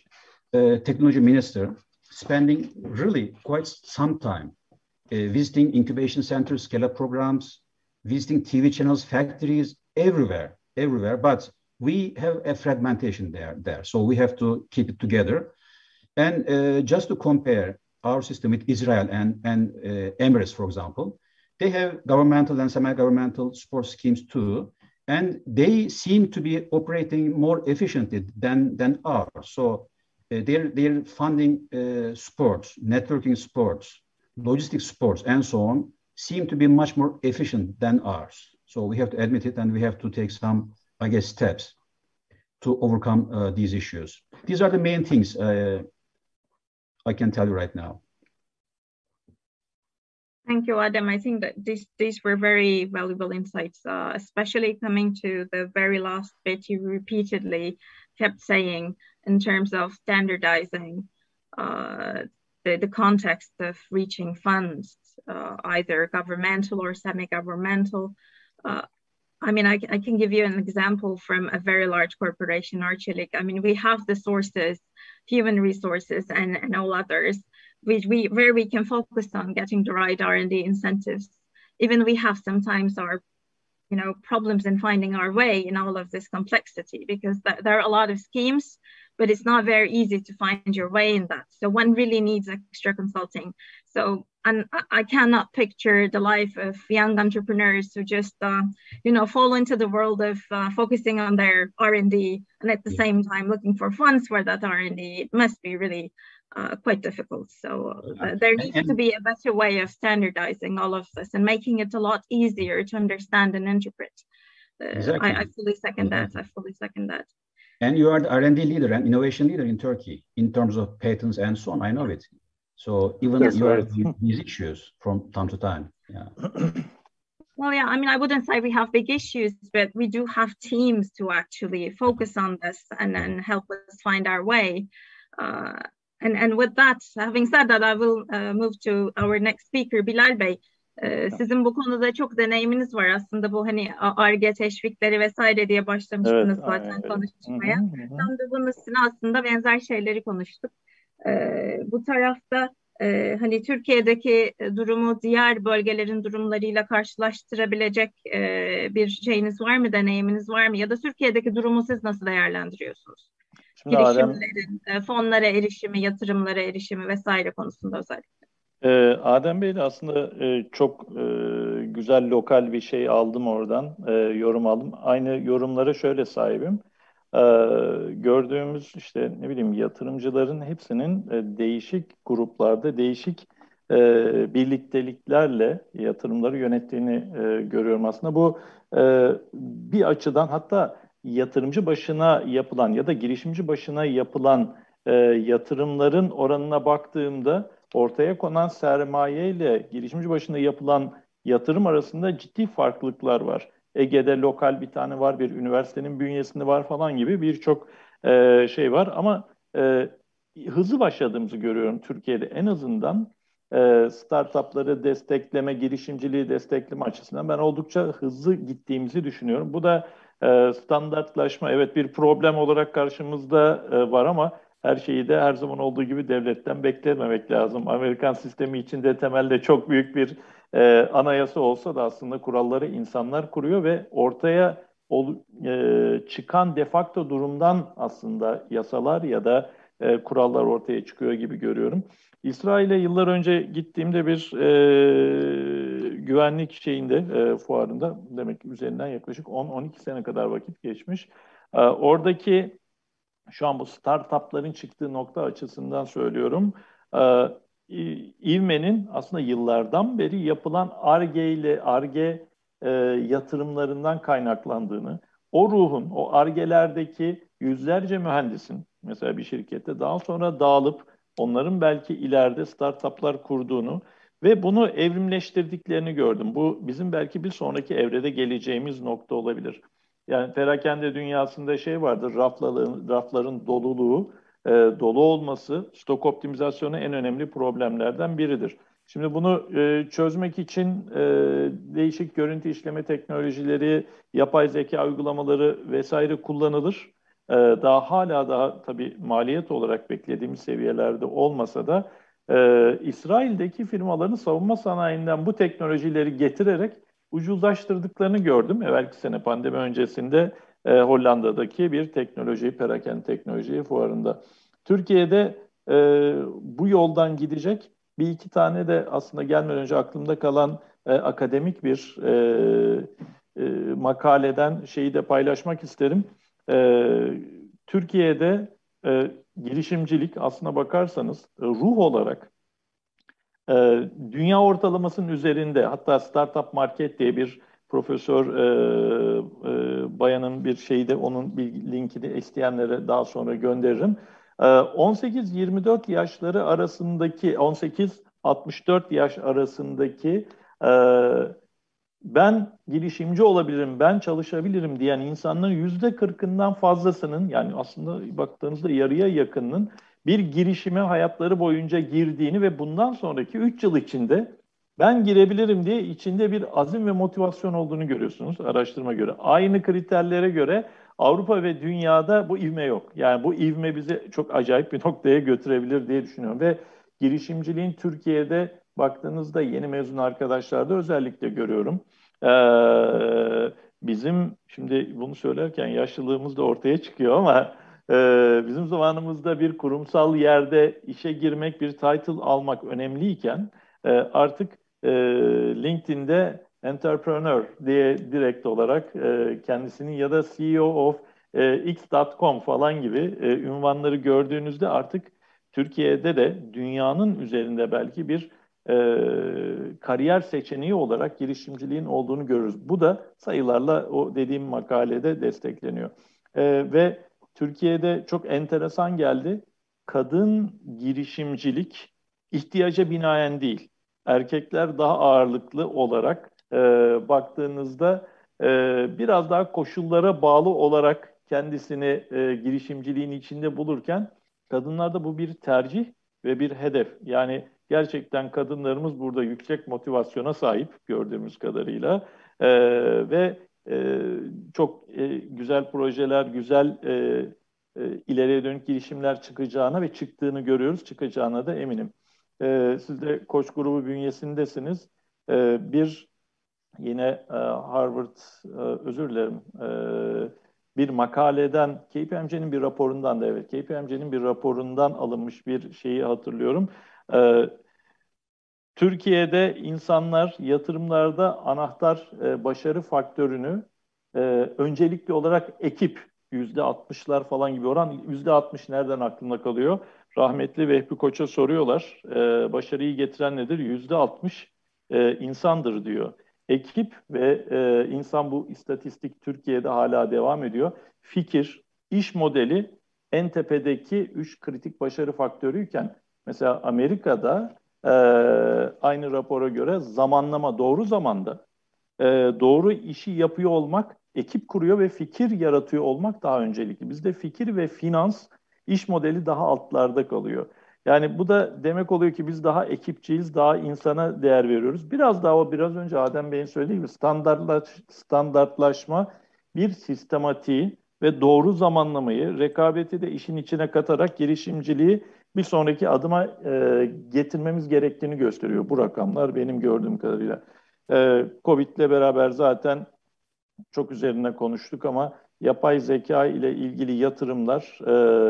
technology minister spending really quite some time visiting incubation centers, scale-up programs, visiting TV channels, factories, everywhere. But we have a fragmentation there. So we have to keep it together. And just to compare our system with Israel and Emirates, for example, they have governmental and semi-governmental support schemes too, and they seem to be operating more efficiently than ours. So their funding supports, networking supports, logistics supports, and so on seem to be much more efficient than ours. So we have to admit it, and we have to take some, I guess, steps to overcome these issues. These are the main things I can tell you right now. Thank you, Adem. I think that these were very valuable insights, especially coming to the very last bit you repeatedly kept saying in terms of standardizing the context of reaching funds, either governmental or semi-governmental. I mean, I can give you an example from a very large corporation, Arçelik. I mean, we have the sources, human resources, and all others, where we can focus on getting the right R&D incentives. Even we have sometimes our, problems in finding our way in all of this complexity, because there are a lot of schemes, but it's not very easy to find your way in that. So one really needs extra consulting. So, and I cannot picture the life of young entrepreneurs who just, fall into the world of focusing on their R&D and at the same time looking for funds for that R&D. It must be really quite difficult. So there needs to be a better way of standardizing all of this and making it a lot easier to understand and interpret. Exactly. I fully second that. I fully second that. And you are the R&D leader and innovation leader in Turkey in terms of patents and so on. I know it. So even Yes, you right. have these issues from time to time. Yeah. Well, yeah, I mean, I wouldn't say we have big issues, but we do have teams to actually focus on this and then help us find our way. And with that, having said that, I will move to our next speaker, Bilal Bey. Sizin bu konuda çok deneyiminiz var aslında, bu hani Ar-Ge teşvikleri vesaire diye başlamıştınız zaten konuşmaya. Tam da bunun üstüne aslında benzer şeyleri konuştuk. Bu tarafta hani Türkiye'deki durumu diğer bölgelerin durumlarıyla karşılaştırabilecek bir şeyiniz var mı, deneyiminiz var mı? Ya da Türkiye'deki durumu siz nasıl değerlendiriyorsunuz? Şimdi Girişimlerin, fonlara erişimi, yatırımlara erişimi vesaire konusunda özellikle. Adem Bey de aslında çok güzel lokal bir şey aldım oradan, yorum aldım. Aynı yorumlara şöyle sahibim. Gördüğümüz işte ne bileyim yatırımcıların hepsinin değişik gruplarda, değişik birlikteliklerle yatırımları yönettiğini görüyorum aslında. Bu bir açıdan hatta yatırımcı başına yapılan ya da girişimci başına yapılan yatırımların oranına baktığımda ortaya konan sermaye ile girişimci başına yapılan yatırım arasında ciddi farklılıklar var. Ege'de lokal bir tane var, bir üniversitenin bünyesinde var falan gibi birçok şey var. Ama hızlı başladığımızı görüyorum Türkiye'de en azından startupları destekleme, girişimciliği destekleme açısından ben oldukça hızlı gittiğimizi düşünüyorum. Bu da standartlaşma evet bir problem olarak karşımızda var ama her şeyi de her zaman olduğu gibi devletten beklememek lazım. Amerikan sistemi içinde temelde çok büyük bir anayasa olsa da aslında kuralları insanlar kuruyor ve ortaya çıkan de facto durumdan aslında yasalar ya da kurallar ortaya çıkıyor gibi görüyorum. İsrail'e yıllar önce gittiğimde bir güvenlik şeyinde fuarında demek üzerinden yaklaşık 10-12 sene kadar vakit geçmiş. Oradaki şu an bu startupların çıktığı nokta açısından söylüyorum. İvme'nin aslında yıllardan beri yapılan Ar-Ge yatırımlarından kaynaklandığını, o ruhun, o Ar-Ge'lerdeki yüzlerce mühendisin mesela bir şirkette daha sonra dağılıp onların belki ileride startuplar kurduğunu ve bunu evrimleştirdiklerini gördüm. Bu bizim belki bir sonraki evrede geleceğimiz nokta olabilir. Yani perakende dünyasında şey vardır, rafların doluluğu, dolu olması, stok optimizasyonu en önemli problemlerden biridir. Şimdi bunu çözmek için değişik görüntü işleme teknolojileri, yapay zeka uygulamaları vesaire kullanılır. Hala daha tabii maliyet olarak beklediğimiz seviyelerde olmasa da İsrail'deki firmaların savunma sanayinden bu teknolojileri getirerek ucuzlaştırdıklarını gördüm. Evvelki sene pandemi öncesinde Hollanda'daki bir perakende teknoloji fuarında. Türkiye'de bu yoldan gidecek bir iki tane de aslında gelmeden önce aklımda kalan akademik bir makaleden şeyi de paylaşmak isterim. Türkiye'de girişimcilik aslına bakarsanız ruh olarak dünya ortalamasının üzerinde hatta Startup Market diye bir profesör bayanın bir şeyi de onun bir linkini isteyenlere daha sonra gönderirim. 18-24 yaşları arasındaki 18-64 yaş arasındaki ben girişimci olabilirim, ben çalışabilirim diyen insanların %40'ından fazlasının yani aslında baktığınızda yarıya yakınının bir girişime hayatları boyunca girdiğini ve bundan sonraki 3 yıl içinde ben girebilirim diye içinde bir azim ve motivasyon olduğunu görüyorsunuz araştırma göre. Aynı kriterlere göre Avrupa ve dünyada bu ivme yok. Yani bu ivme bizi çok acayip bir noktaya götürebilir diye düşünüyorum. Ve girişimciliğin Türkiye'de baktığınızda yeni mezun arkadaşlarda özellikle görüyorum. Bizim şimdi bunu söylerken yaşlılığımız da ortaya çıkıyor ama bizim zamanımızda bir kurumsal yerde işe girmek, bir title almak önemliyken artık LinkedIn'de entrepreneur diye direkt olarak kendisini ya da CEO of x.com falan gibi ünvanları gördüğünüzde artık Türkiye'de de dünyanın üzerinde belki bir kariyer seçeneği olarak girişimciliğin olduğunu görürüz. Bu da sayılarla o dediğim makalede destekleniyor. Ve Türkiye'de çok enteresan geldi. Kadın girişimcilik ihtiyaca binaen değil. Erkekler daha ağırlıklı olarak baktığınızda biraz daha koşullara bağlı olarak kendisini girişimciliğin içinde bulurken kadınlarda bu bir tercih ve bir hedef. Yani gerçekten kadınlarımız burada yüksek motivasyona sahip gördüğümüz kadarıyla ve çok güzel projeler, güzel ileriye dönük girişimler çıkacağına ve çıktığını görüyoruz, çıkacağına da eminim. Siz de Koç grubu bünyesindesiniz. Bir yine Harvard, özür dilerim, bir makaleden, KPMG'nin bir raporundan da evet, KPMG'nin bir raporundan alınmış bir şeyi hatırlıyorum. Türkiye'de insanlar yatırımlarda anahtar başarı faktörünü öncelikli olarak ekip, %60'lar falan gibi oran, %60 nereden aklımda kalıyor? Rahmetli Vehbi Koç'a soruyorlar, başarıyı getiren nedir? %60 insandır diyor. Ekip ve insan, bu istatistik Türkiye'de hala devam ediyor. Fikir, iş modeli en tepedeki 3 kritik başarı faktörüyken mesela Amerika'da aynı rapora göre zamanlama, doğru zamanda doğru işi yapıyor olmak, ekip kuruyor ve fikir yaratıyor olmak daha öncelikli. Bizde fikir ve finans, iş modeli daha altlarda kalıyor. Yani bu da demek oluyor ki biz daha ekipçiyiz, daha insana değer veriyoruz. Biraz daha o biraz önce Adem Bey'in söylediği gibi standartlaşma, bir sistematiği ve doğru zamanlamayı, rekabeti de işin içine katarak girişimciliği bir sonraki adıma getirmemiz gerektiğini gösteriyor. Bu rakamlar benim gördüğüm kadarıyla. Covid'le beraber zaten çok üzerine konuştuk ama yapay zeka ile ilgili yatırımlar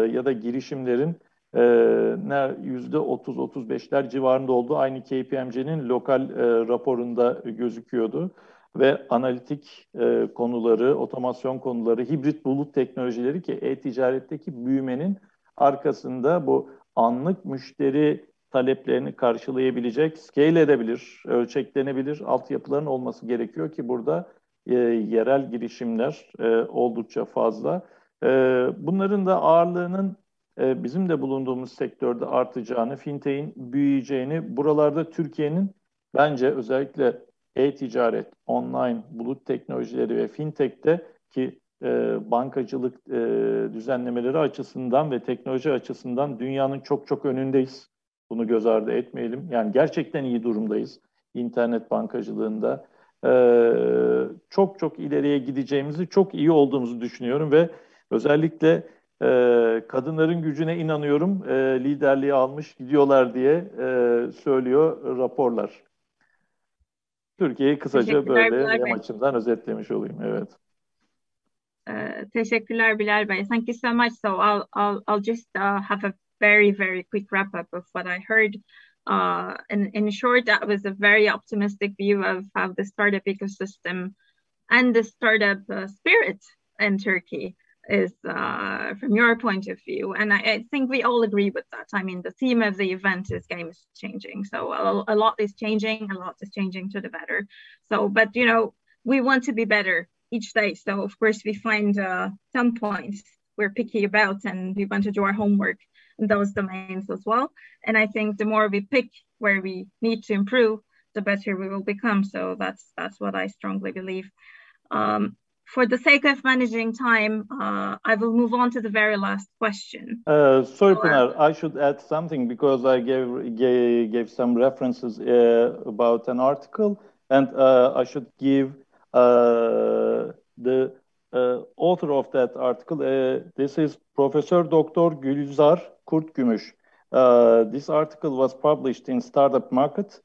ya da girişimlerin %30-35'ler civarında olduğu aynı KPMG'nin lokal raporunda gözüküyordu. Ve analitik konuları, otomasyon konuları, hibrit bulut teknolojileri ki e-ticaretteki büyümenin arkasında bu anlık müşteri taleplerini karşılayabilecek, scale edebilir, ölçeklenebilir altyapıların olması gerekiyor ki burada yerel girişimler oldukça fazla. Bunların da ağırlığının bizim de bulunduğumuz sektörde artacağını, fintech'in büyüyeceğini, buralarda Türkiye'nin bence özellikle e-ticaret, online, bulut teknolojileri ve fintech'te ki bankacılık düzenlemeleri açısından ve teknoloji açısından dünyanın çok çok önündeyiz. Bunu göz ardı etmeyelim. Yani gerçekten iyi durumdayız internet bankacılığında. Çok çok ileriye gideceğimizi, çok iyi olduğumuzu düşünüyorum ve özellikle kadınların gücüne inanıyorum. Liderliği almış gidiyorlar diye söylüyor raporlar. Türkiye'yi kısaca böyle benim açımdan özetlemiş olayım. Evet. Teşekkürler Bilal Bey. Thank you so much. So I'll just have a very quick wrap up of what I heard. In short, that was a very optimistic view of how the startup ecosystem and the startup spirit in Turkey is from your point of view. And I think we all agree with that. I mean, the theme of the event is game is changing. So a lot is changing, a lot is changing to the better. So, but you know, we want to be better each day. So of course we find some points we're picky about and we want to do our homework in those domains as well. And I think the more we pick where we need to improve, the better we will become. So that's what I strongly believe. For the sake of managing time, I will move on to the very last question. Sorry, Pınar, I should add something because I gave some references about an article, and I should give the author of that article. This is Professor Dr. Gülizar Kurtgümüş. This article was published in Startup Market,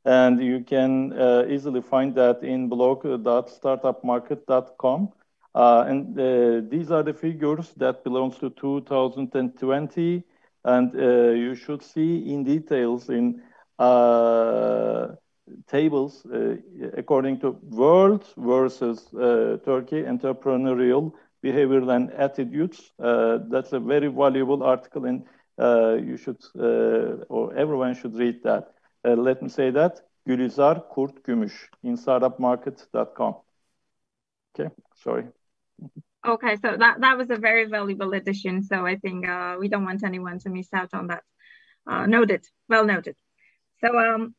and you can easily find that in blog.startupmarket.com. And these are the figures that belongs to 2020, and you should see in details in tables according to world versus Turkey entrepreneurial behavior and attitudes. That's a very valuable article, and you should or everyone should read that. let me say that, Gülizar Kurt Gümüş in startupmarket.com. Okay, sorry. Okay, so that was a very valuable addition. So I think we don't want anyone to miss out on that. Noted, well noted. So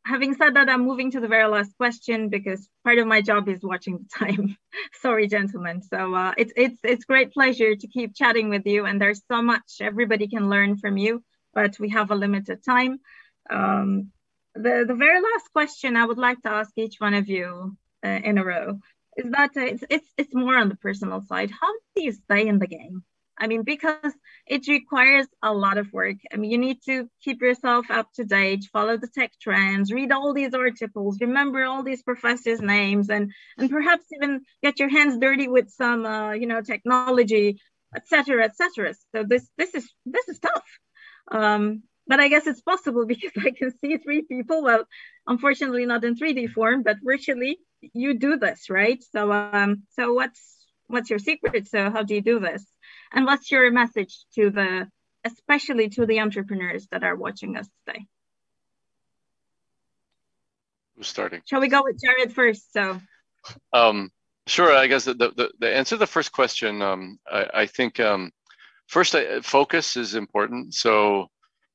having said that, I'm moving to the very last question because part of my job is watching the time. Sorry, gentlemen. So it's great pleasure to keep chatting with you, and there's so much everybody can learn from you, but we have a limited time. The very last question I would like to ask each one of you in a row is that it's more on the personal side. How do you stay in the game? I mean, because it requires a lot of work. I mean, you need to keep yourself up to date, follow the tech trends, read all these articles, remember all these professors' names, and perhaps even get your hands dirty with some, technology, etc., etc. So this is tough. But I guess it's possible because I can see three people. Well, unfortunately, not in 3D form, but virtually, you do this, right? So what's your secret? So how do you do this? And what's your message especially to the entrepreneurs that are watching us today? Who's starting? Shall we go with Gerod first? So, sure. I guess the answer to the first question, I think first focus is important. So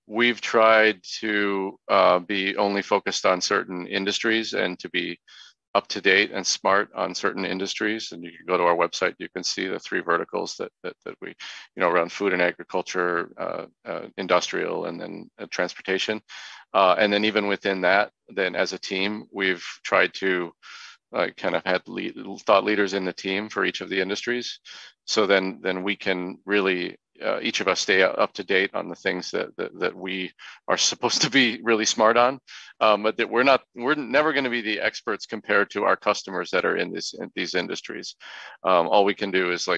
we've tried to be only focused on certain industries and to be up to date and smart on certain industries. And you can go to our website, you can see the 3 verticals that we, around food and agriculture, industrial, and then transportation. And then even within that, then as a team, we've tried to kind of had thought leaders in the team for each of the industries. So then we can really, each of us stay up to date on the things that we are supposed to be really smart on, but that we're never going to be the experts compared to our customers that are in these industries. All we can do is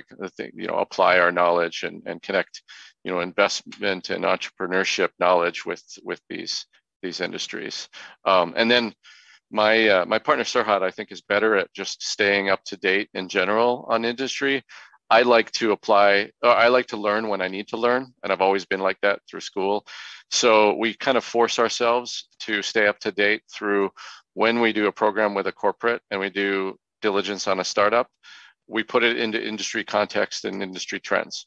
apply our knowledge and connect, investment and entrepreneurship knowledge with these industries. And then my partner Serhat, I think, is better at just staying up to date in general on industry. I like to learn when I need to learn, and I've always been like that through school. So we kind of force ourselves to stay up to date through when we do a program with a corporate and we do diligence on a startup, we put it into industry context and industry trends.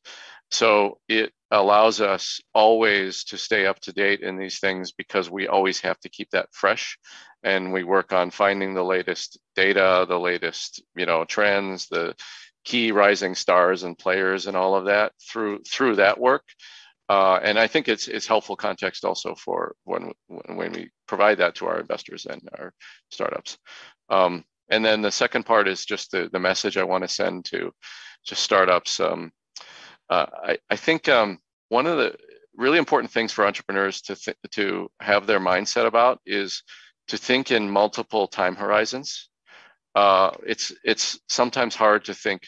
So it allows us always to stay up to date in these things because we always have to keep that fresh. And we work on finding the latest data, the latest, trends, the key rising stars and players and all of that through that work. And I think it's helpful context also for when we provide that to our investors and our startups. And then the second part is just the message I want to send to startups. I think one of the really important things for entrepreneurs to have their mindset about is to think in multiple time horizons. It's sometimes hard to think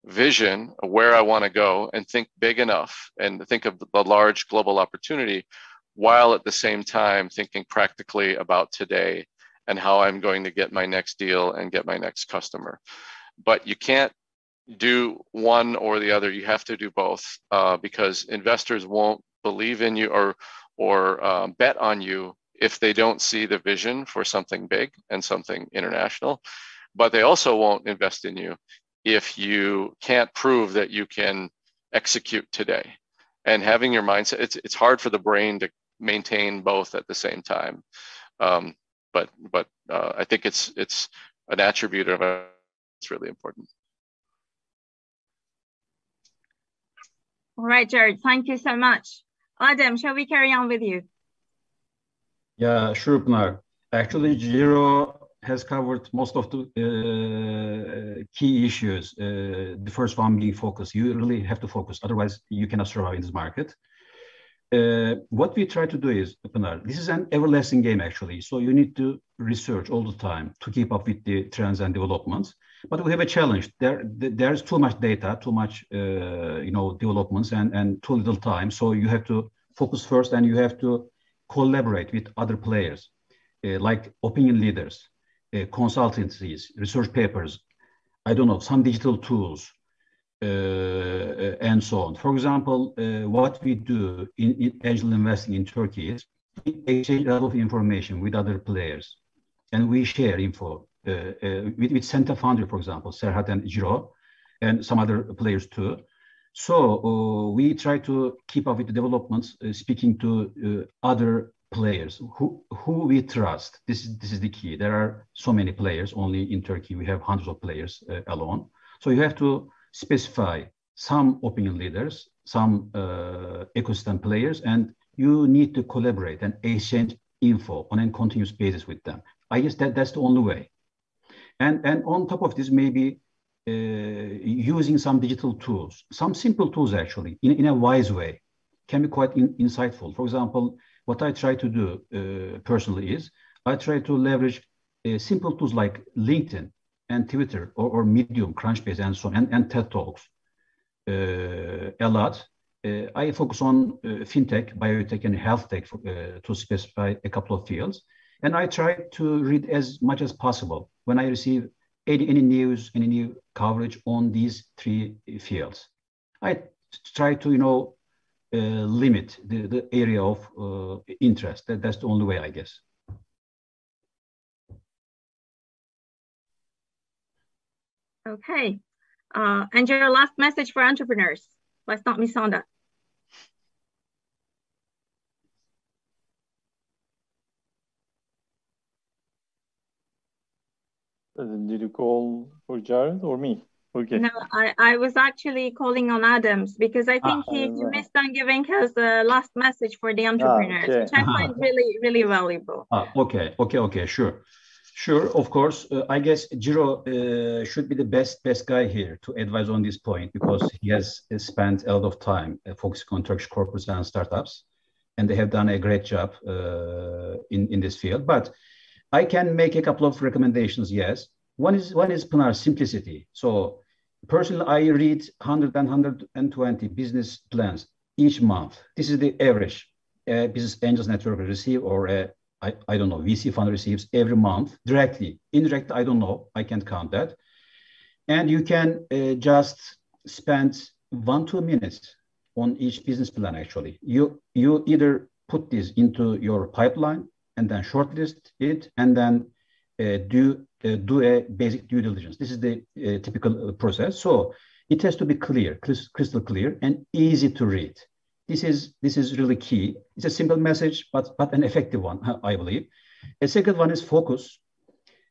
vision of where I want to go and think big enough and think of the large global opportunity while at the same time thinking practically about today and how I'm going to get my next deal and get my next customer. But you can't do one or the other. You have to do both because investors won't believe in you or bet on you if they don't see the vision for something big and something international. But they also won't invest in you if you can't prove that you can execute today. And having your mindset, it's hard for the brain to maintain both at the same time. But I think it's an attribute of it's really important. All right, Gerod, thank you so much. Adem, shall we carry on with you? Yeah, sure, Pınar. Actually, Giro has covered most of the key issues. The first one being focus. You really have to focus, otherwise you cannot survive in this market. What we try to do is, Pınar, this is an everlasting game actually. So you need to research all the time to keep up with the trends and developments. But we have a challenge. There's too much data, too much developments, and too little time. So you have to focus first, and you have to collaborate with other players, like opinion leaders, consultancies, research papers, I don't know, some digital tools, and so on. For example, what we do in angel investing in Turkey is we exchange a lot of information with other players, and we share info with Sente Foundry, for example, Serhat and Ciro, and some other players too. So we try to keep up with the developments, speaking to other players who we trust. This is the key. There are so many players. Only in Turkey we have hundreds of players alone. So you have to specify some opinion leaders, some ecosystem players, and you need to collaborate and exchange info on a continuous basis with them. I guess that's the only way. And on top of this, maybe using some digital tools, some simple tools actually, in a wise way, can be quite insightful. For example, what I try to do personally is I try to leverage simple tools like LinkedIn and Twitter or Medium, Crunchbase, and so on, and TED Talks a lot. I focus on fintech, biotech, and health tech to specify a couple of fields. And I try to read as much as possible when I receive any news, any new coverage on these three fields. I try to, limit the area of interest. That's the only way, I guess. Okay. And your last message for entrepreneurs. Let's not miss on that. Did you call for Gerod or me? Okay. No, I was actually calling on Adam's because I think he missed on giving us the last message for the entrepreneurs, okay. which I find really, really valuable. Okay, sure. Of course, I guess Ciro should be the best guy here to advise on this point because he has spent a lot of time focusing on Turkish corporates and startups, and they have done a great job in this field. But I can make a couple of recommendations. Yes, one is Pınar, simplicity. So personally, I read 100 and 120 business plans each month. This is the average business angels network receive, or I don't know, VC fund receives every month directly. Indirect, I don't know. I can't count that. And you can just spend 1-2 minutes on each business plan. Actually, you either put this into your pipeline and then shortlist it, and then do a basic due diligence. This is the typical process. So it has to be clear, crystal clear, and easy to read. This is really key. It's a simple message, but an effective one, I believe. A second one is focus.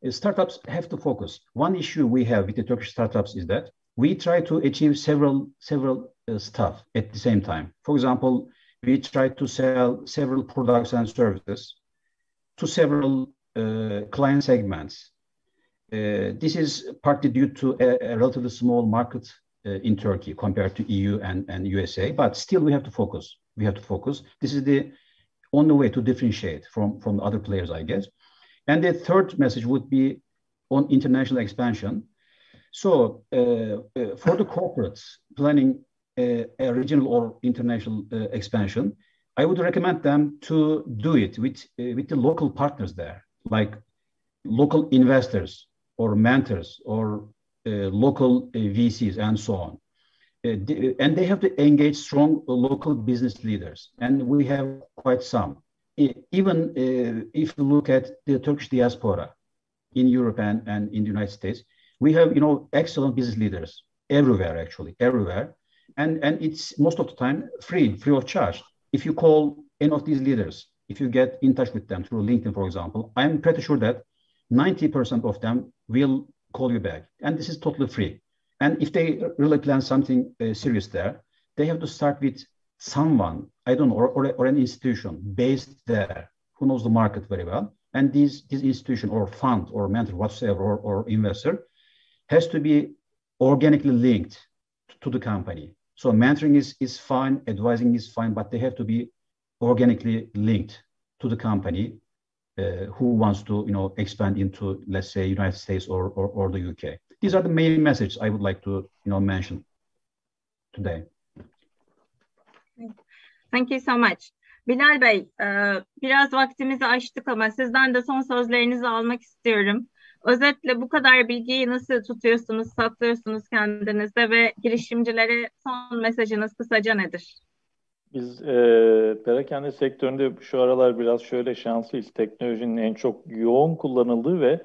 Startups have to focus. One issue we have with the Turkish startups is that we try to achieve several stuff at the same time. For example, we try to sell several products and services to several client segments. This is partly due to a relatively small market in Turkey compared to EU and USA, but still we have to focus. This is the only way to differentiate from the other players, I guess. And the third message would be on international expansion. So for the corporates planning a regional or international expansion, I would recommend them to do it with the local partners there, like local investors or mentors or local VCs and so on. And they have to engage strong local business leaders. And we have quite some. Even if you look at the Turkish diaspora in Europe and in the United States, we have excellent business leaders everywhere, actually, everywhere. And it's most of the time free of charge. If you call any of these leaders, if you get in touch with them through LinkedIn, for example, I'm pretty sure that 90% of them will call you back. And this is totally free. And if they really plan something serious there, they have to start with someone, I don't know, or an institution based there who knows the market very well. And this institution or fund or mentor, whatsoever, or investor has to be organically linked to the company. So mentoring is fine, advising is fine, but they have to be organically linked to the company who wants to expand into, let's say, United States or the UK. These are the main messages I would like to mention today. Thank you so much. Bilal Bey, biraz vaktimizi aştık ama sizden de son sözlerinizi almak istiyorum. Özetle bu kadar bilgiyi nasıl tutuyorsunuz, saklıyorsunuz kendinizde ve girişimcilere son mesajınız kısaca nedir? Biz perakende sektöründe şu aralar biraz şöyle şanslıyız. Teknolojinin en çok yoğun kullanıldığı ve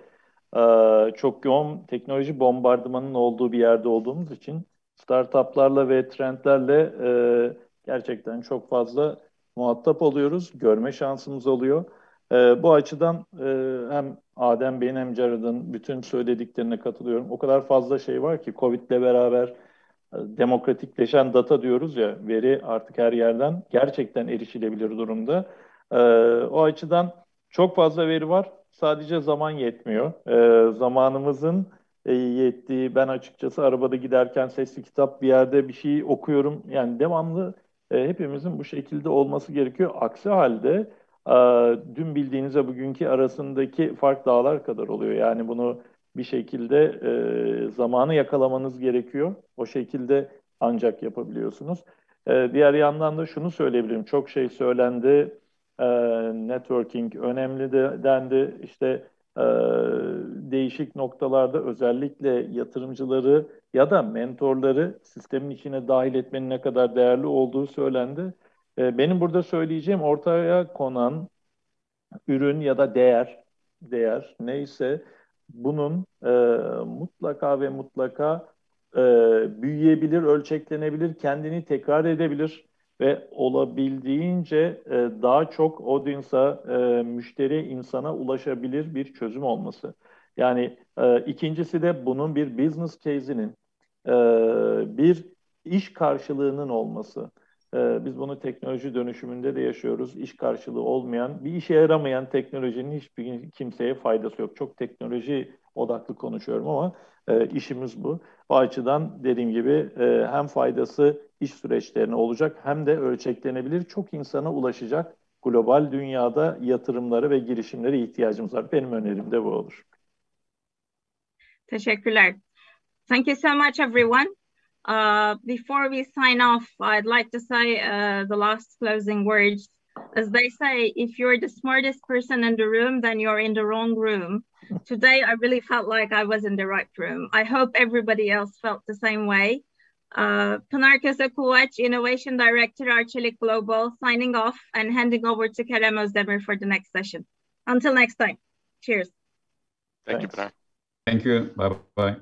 çok yoğun teknoloji bombardımanının olduğu bir yerde olduğumuz için startuplarla ve trendlerle gerçekten çok fazla muhatap oluyoruz. Görme şansımız oluyor. Bu açıdan hem Adem Bey'in hem Gerod'un bütün söylediklerine katılıyorum. O kadar fazla şey var ki Covid'le beraber demokratikleşen data diyoruz ya, veri artık her yerden gerçekten erişilebilir durumda. O açıdan çok fazla veri var. Sadece zaman yetmiyor. Zamanımızın yettiği, ben açıkçası arabada giderken sesli kitap bir yerde bir şey okuyorum. Yani devamlı hepimizin bu şekilde olması gerekiyor. Aksi halde dün bildiğinizle bugünkü arasındaki fark dağlar kadar oluyor. Yani bunu bir şekilde zamanı yakalamanız gerekiyor. O şekilde ancak yapabiliyorsunuz. Diğer yandan da şunu söyleyebilirim. Çok şey söylendi. E, Networking önemli de dendi. İşte e, değişik noktalarda özellikle yatırımcıları ya da mentorları sistemin içine dahil etmenin ne kadar değerli olduğu söylendi. Benim burada söyleyeceğim ortaya konan ürün ya da değer neyse bunun mutlaka ve mutlaka e, büyüyebilir, ölçeklenebilir, kendini tekrar edebilir ve olabildiğince daha çok audience'a, müşteri insana ulaşabilir bir çözüm olması. Yani ikincisi de bunun bir business case'inin, bir iş karşılığının olması. Biz bunu teknoloji dönüşümünde de yaşıyoruz. İş karşılığı olmayan, bir işe yaramayan teknolojinin hiçbir kimseye faydası yok. Çok teknoloji odaklı konuşuyorum ama işimiz bu. O açıdan dediğim gibi hem faydası iş süreçlerine olacak hem de ölçeklenebilir. Çok insana ulaşacak global dünyada yatırımları ve girişimlere ihtiyacımız var. Benim önerim de bu olur. Teşekkürler. Thank you so much, everyone. Before we sign off, I'd like to say the last closing words. As they say, if you're the smartest person in the room, then you're in the wrong room. Today, I really felt like I was in the right room. I hope everybody else felt the same way. Pınar Köse Kulacz, Innovation Director, Arçelik Global, signing off and handing over to Kerem Özdemir for the next session. Until next time. Cheers. Thank you, Pınar. Thank you. Bye-bye.